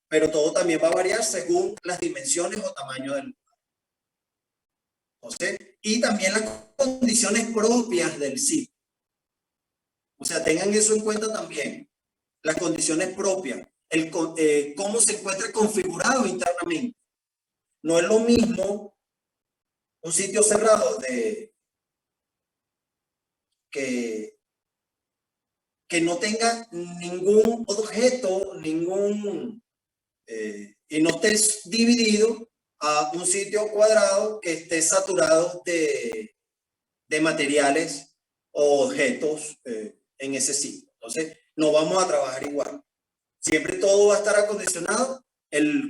Pero todo también va a variar según las dimensiones o tamaño del lugar. Entonces, y también las condiciones propias del sitio. O sea, tengan eso en cuenta también. Las condiciones propias, cómo se encuentra configurado internamente. No es lo mismo un sitio cerrado que no tenga ningún objeto, y no esté dividido a un sitio cuadrado que esté saturado de materiales o objetos en ese sitio. Entonces, no vamos a trabajar igual. Siempre todo va a estar acondicionado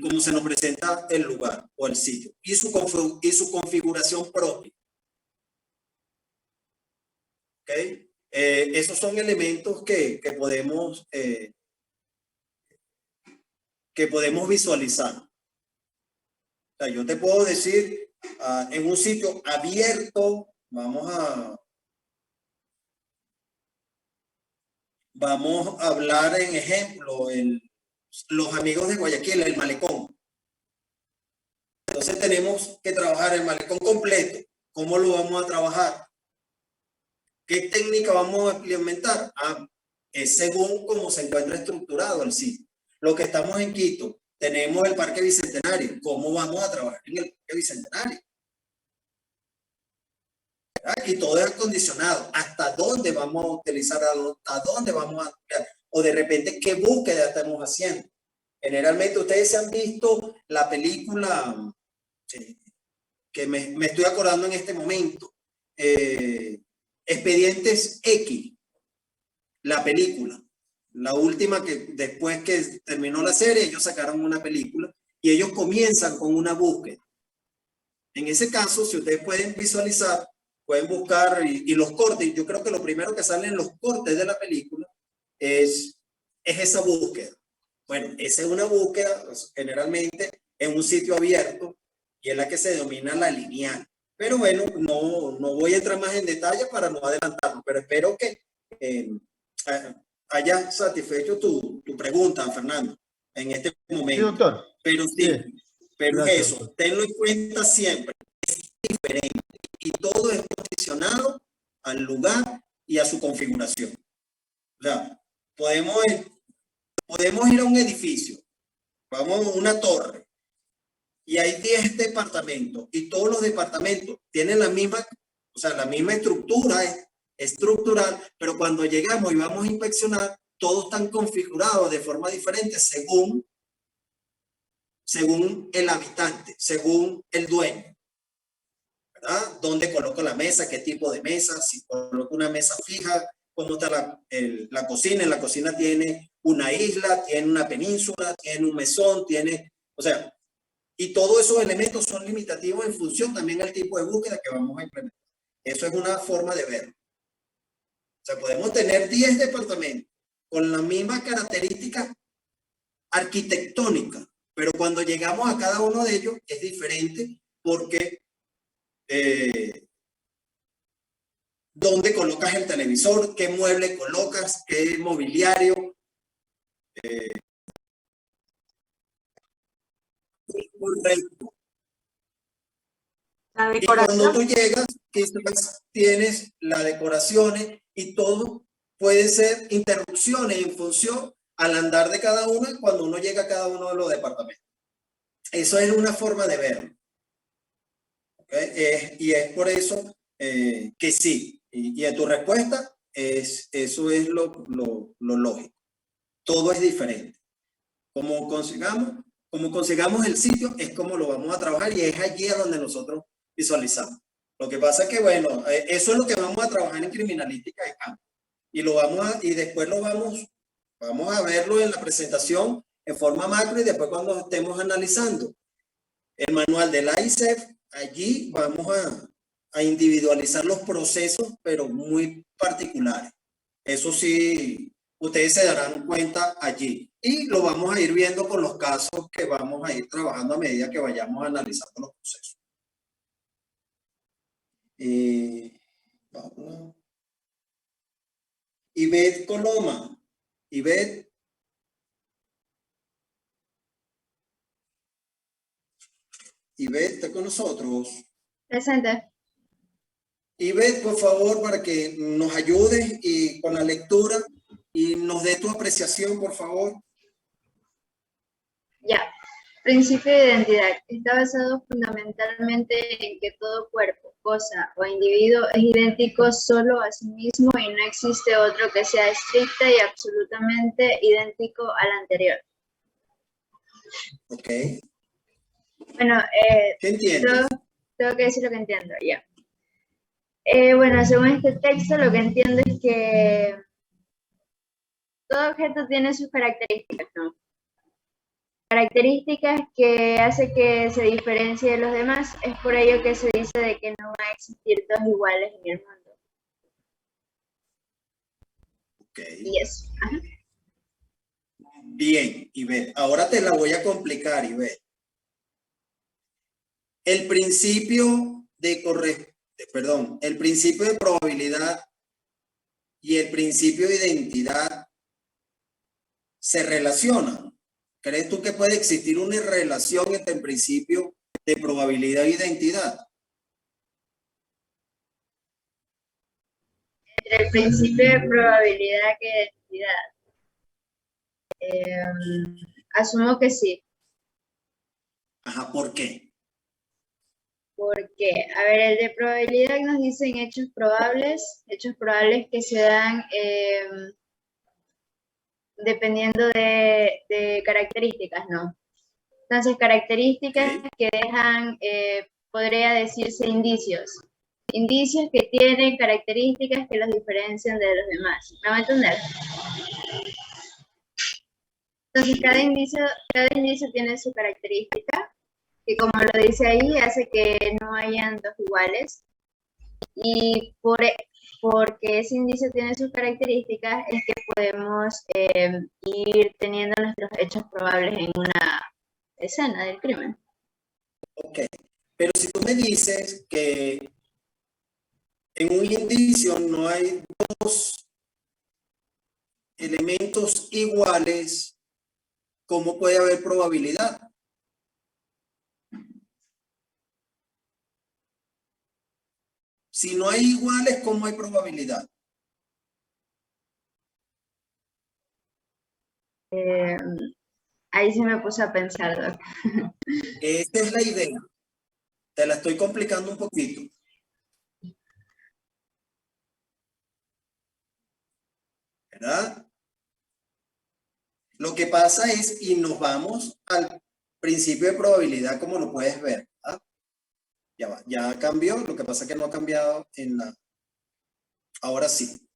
como se nos presenta el lugar o el sitio y su configuración propia. ¿Okay? Esos son elementos que podemos visualizar. O sea, yo te puedo decir, en un sitio abierto, vamos a hablar en ejemplo, los amigos de Guayaquil, el malecón. Entonces tenemos que trabajar el malecón completo. ¿Cómo lo vamos a trabajar? ¿Qué técnica vamos a implementar? Es según cómo se encuentra estructurado el sitio. Lo que estamos en Quito, tenemos el Parque Bicentenario. ¿Cómo vamos a trabajar en el Parque Bicentenario? ¿Verdad? Y todo es acondicionado. ¿Hasta dónde vamos a utilizar? ¿Hasta dónde vamos a ampliar? O de repente, ¿qué búsqueda estamos haciendo? Generalmente, ustedes se han visto la película que me estoy acordando en este momento. Expedientes X, la película, la última que después que terminó la serie, ellos sacaron una película y ellos comienzan con una búsqueda. En ese caso, si ustedes pueden visualizar, pueden buscar y los cortes, yo creo que lo primero que sale en los cortes de la película es esa búsqueda. Bueno, esa es una búsqueda generalmente en un sitio abierto y es la que se denomina la lineal. Pero bueno, no voy a entrar más en detalle para no adelantarlo, pero espero que haya satisfecho tu pregunta, Fernando, en este momento. Sí, doctor. Pero sí, pero gracias, eso, doctor. Tenlo en cuenta siempre, es diferente y todo es condicionado al lugar y a su configuración. O sea, podemos ir a un edificio, vamos a una torre, y hay 10 departamentos y todos los departamentos tienen la misma estructura, estructural, pero cuando llegamos y vamos a inspeccionar, todos están configurados de forma diferente según el habitante, según el dueño, ¿verdad? ¿Dónde coloco la mesa? ¿Qué tipo de mesa? Si coloco una mesa fija, ¿cómo está la cocina? En la cocina tiene una isla, tiene una península, tiene un mesón, o sea, y todos esos elementos son limitativos en función también al tipo de búsqueda que vamos a implementar. Eso es una forma de verlo. O sea, podemos tener 10 departamentos con la misma característica arquitectónica, pero cuando llegamos a cada uno de ellos es diferente porque dónde colocas el televisor, qué mueble colocas, qué mobiliario. Correcto. La y cuando tú llegas, quizás tienes las decoraciones y todo puede ser interrupciones en función al andar de cada uno cuando uno llega a cada uno de los departamentos. Eso es una forma de verlo. ¿Okay? Y es por eso que sí. Y en tu respuesta, eso es lo lógico. Todo es diferente. Como consigamos el sitio, es como lo vamos a trabajar y es allí donde nosotros visualizamos. Lo que pasa es que, bueno, eso es lo que vamos a trabajar en criminalística de campo. Y después vamos a verlo en la presentación en forma macro y después cuando estemos analizando el manual de la ICEF, allí vamos a individualizar los procesos, pero muy particulares. Eso sí, ustedes se darán cuenta allí. Y lo vamos a ir viendo con los casos que vamos a ir trabajando a medida que vayamos analizando los procesos. Vamos. Ivette Coloma. Ivette. Ivette, ¿está con nosotros? Presente. Ivette, por favor, para que nos ayudes y con la lectura y nos dé tu apreciación, por favor. Ya. Principio de identidad. Está basado fundamentalmente en que todo cuerpo, cosa o individuo es idéntico solo a sí mismo y no existe otro que sea estricta y absolutamente idéntico al anterior. Ok. Bueno, ¿Qué entiendes? tengo que decir lo que entiendo, ya. Bueno, según este texto, lo que entiendo es que todo objeto tiene sus características, ¿no? Características que hace que se diferencie de los demás. Es por ello que se dice de que no va a existir dos iguales en el mundo. Ok. Y eso. Ajá. Bien, Ivette. Ahora te la voy a complicar, Ivette. El principio el principio de probabilidad y el principio de identidad se relacionan. ¿Crees tú que puede existir una relación entre el principio de probabilidad e identidad? Entre el principio de probabilidad que identidad. Asumo que sí. Ajá, ¿por qué? Porque, a ver, el de probabilidad nos dicen hechos probables que se dan dependiendo de características, ¿no? Entonces, características que dejan, podría decirse indicios que tienen características que los diferencian de los demás. ¿Me va a entender? Entonces, cada indicio tiene su característica, que como lo dice ahí, hace que no hayan dos iguales. Y porque ese indicio tiene sus características, es que podemos ir teniendo nuestros hechos probables en una escena del crimen. Ok, pero si tú me dices que en un indicio no hay dos elementos iguales, ¿cómo puede haber probabilidad? Si no hay iguales, ¿cómo hay probabilidad? Ahí se me puso a pensar, Doc. Esta es la idea. Te la estoy complicando un poquito. ¿Verdad? Lo que pasa es, y nos vamos al principio de probabilidad, como lo puedes ver. ¿Ah? Ya cambió, lo que pasa es que no ha cambiado en la... Ahora sí.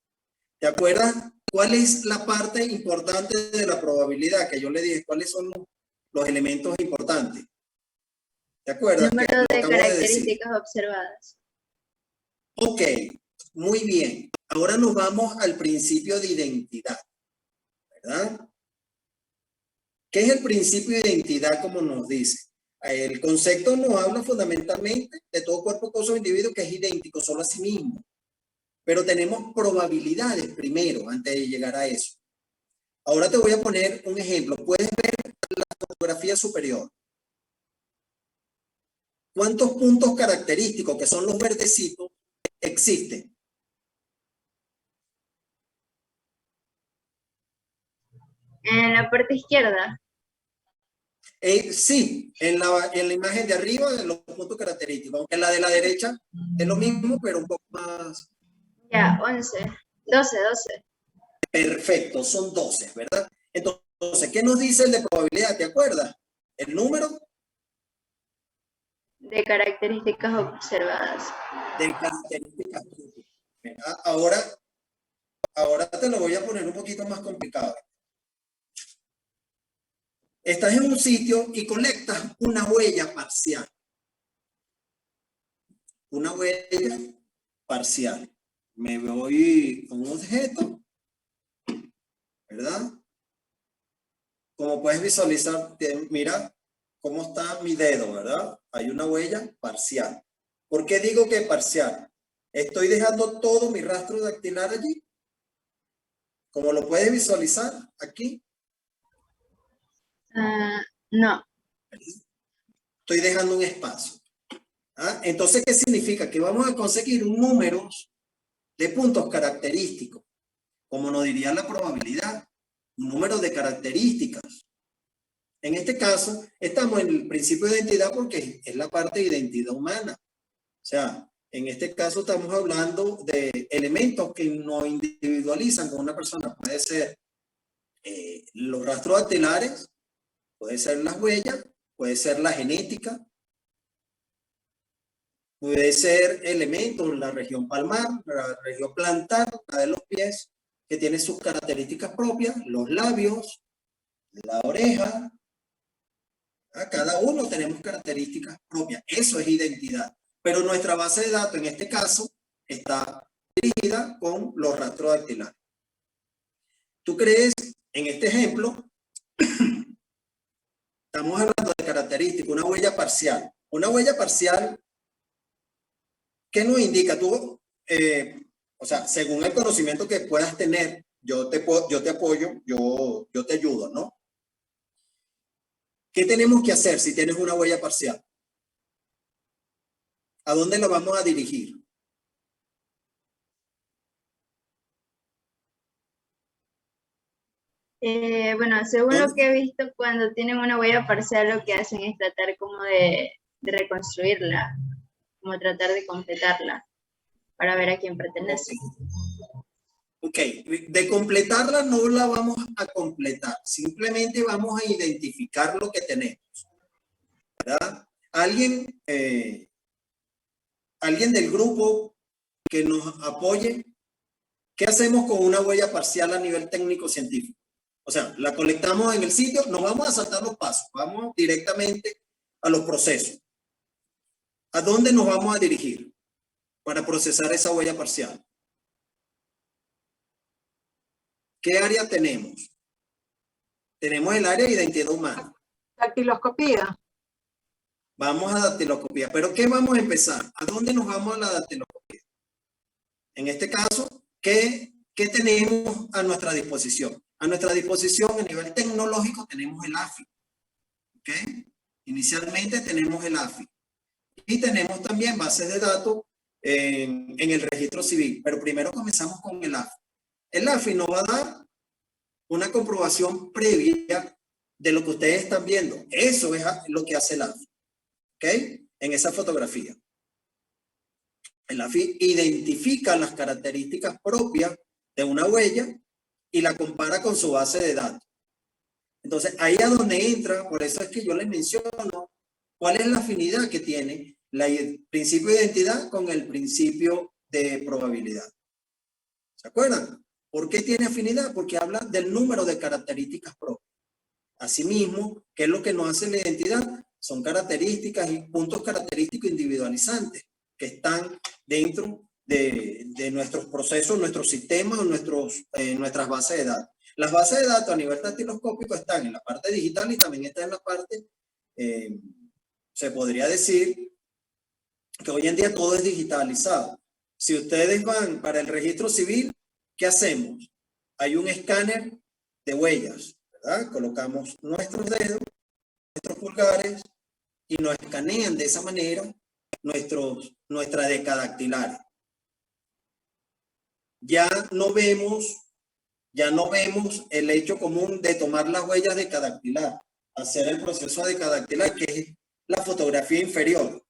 ¿Te acuerdas cuál es la parte importante de la probabilidad? Que yo le dije, ¿cuáles son los elementos importantes? ¿Te acuerdas? Número de características observadas. Ok, muy bien. Ahora nos vamos al principio de identidad, ¿verdad? ¿Qué es el principio de identidad como nos dice? El concepto nos habla fundamentalmente de todo cuerpo, cosa o individuo que es idéntico solo a sí mismo. Pero tenemos probabilidades primero antes de llegar a eso. Ahora te voy a poner un ejemplo. Puedes ver la fotografía superior. ¿Cuántos puntos característicos, que son los verdecitos, existen? En la parte izquierda. Sí, en la imagen de arriba de los puntos característicos. Aunque en la de la derecha es lo mismo, pero un poco más. Ya, 12. Perfecto, son 12, ¿verdad? Entonces, ¿qué nos dice el de probabilidad? ¿Te acuerdas? El número De características observadas. De características. Ahora te lo voy a poner un poquito más complicado. Estás en un sitio y colectas una huella parcial. Una huella parcial. Me voy con un objeto, ¿verdad? Como puedes visualizar, mira cómo está mi dedo, ¿verdad? Hay una huella parcial. ¿Por qué digo que parcial? Estoy dejando todo mi rastro dactilar allí. Como lo puedes visualizar aquí. No. Estoy dejando un espacio. ¿Ah? Entonces, ¿qué significa? Que vamos a conseguir un número de puntos característicos, como nos diría la probabilidad, un número de características. En este caso, estamos en el principio de identidad porque es la parte de identidad humana. O sea, en este caso estamos hablando de elementos que nos individualizan con una persona. Puede ser los rastros dactilares, puede ser las huellas, puede ser la genética, puede ser elementos, la región palmar, la región plantar, la de los pies, que tiene sus características propias, los labios, la oreja. Cada uno tenemos características propias. Eso es identidad. Pero nuestra base de datos, en este caso, está dirigida con los rastros dactilares. ¿Tú crees, en este ejemplo, estamos hablando de características, una huella parcial? Una huella parcial, ¿qué nos indica? Tú, o sea, según el conocimiento que puedas tener, yo te apoyo, yo te ayudo, ¿no? ¿Qué tenemos que hacer si tienes una huella parcial? ¿A dónde la vamos a dirigir? Bueno, según lo que he visto, cuando tienen una huella parcial, lo que hacen es tratar como de reconstruirla, como tratar de completarla, para ver a quién pertenece. Ok, de completarla no la vamos a completar, simplemente vamos a identificar lo que tenemos, ¿verdad? Alguien del grupo que nos apoye, ¿qué hacemos con una huella parcial a nivel técnico-científico? O sea, la colectamos en el sitio, no vamos a saltar los pasos, vamos directamente a los procesos. ¿A dónde nos vamos a dirigir para procesar esa huella parcial? ¿Qué área tenemos? Tenemos el área de identidad humana. Dactiloscopía. Vamos a dactiloscopía. ¿Pero qué vamos a empezar? ¿A dónde nos vamos a la dactiloscopía? En este caso, ¿qué tenemos a nuestra disposición? A nuestra disposición a nivel tecnológico tenemos el AFI. ¿Ok? Inicialmente tenemos el AFI. Y tenemos también bases de datos en el registro civil. Pero primero comenzamos con el AFI. El AFI nos va a dar una comprobación previa de lo que ustedes están viendo. Eso es lo que hace el AFI. ¿Ok? En esa fotografía. El AFI identifica las características propias de una huella y la compara con su base de datos. Entonces, ahí es donde entra, por eso es que yo les menciono cuál es la afinidad que tiene el principio de identidad con el principio de probabilidad. ¿Se acuerdan? ¿Por qué tiene afinidad? Porque habla del número de características propias. Asimismo, ¿qué es lo que nos hace la identidad? Son características y puntos característicos individualizantes que están dentro de nuestros procesos, nuestros sistemas, nuestras bases de datos. Las bases de datos a nivel dactiloscópico están en la parte digital y también están en la parte, se podría decir que hoy en día todo es digitalizado. Si ustedes van para el registro civil, ¿qué hacemos? Hay un escáner de huellas, ¿verdad? Colocamos nuestros dedos, nuestros pulgares y nos escanean de esa manera nuestra decadactilares. Ya no vemos el hecho común de tomar las huellas decadactilar, hacer el proceso decadactilar, que es la fotografía inferior.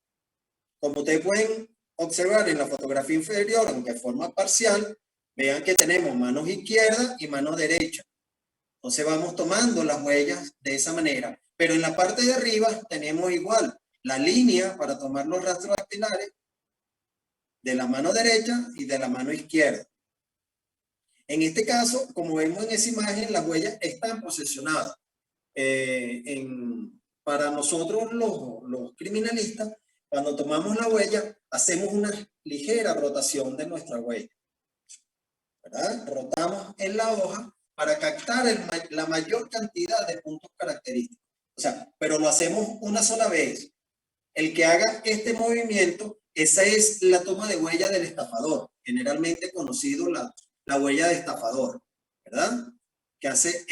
Como ustedes pueden observar en la fotografía inferior, aunque de forma parcial, vean que tenemos manos izquierda y mano derecha. Entonces vamos tomando las huellas de esa manera. Pero en la parte de arriba tenemos igual la línea para tomar los rastros dactilares de la mano derecha y de la mano izquierda. En este caso, como vemos en esa imagen, las huellas están posesionadas. Para nosotros los criminalistas, cuando tomamos la huella, hacemos una ligera rotación de nuestra huella, ¿verdad? Rotamos en la hoja para captar la mayor cantidad de puntos característicos. O sea, pero lo hacemos una sola vez. El que haga este movimiento, esa es la toma de huella del estafador, generalmente conocido la huella de estafador, ¿verdad? Que hace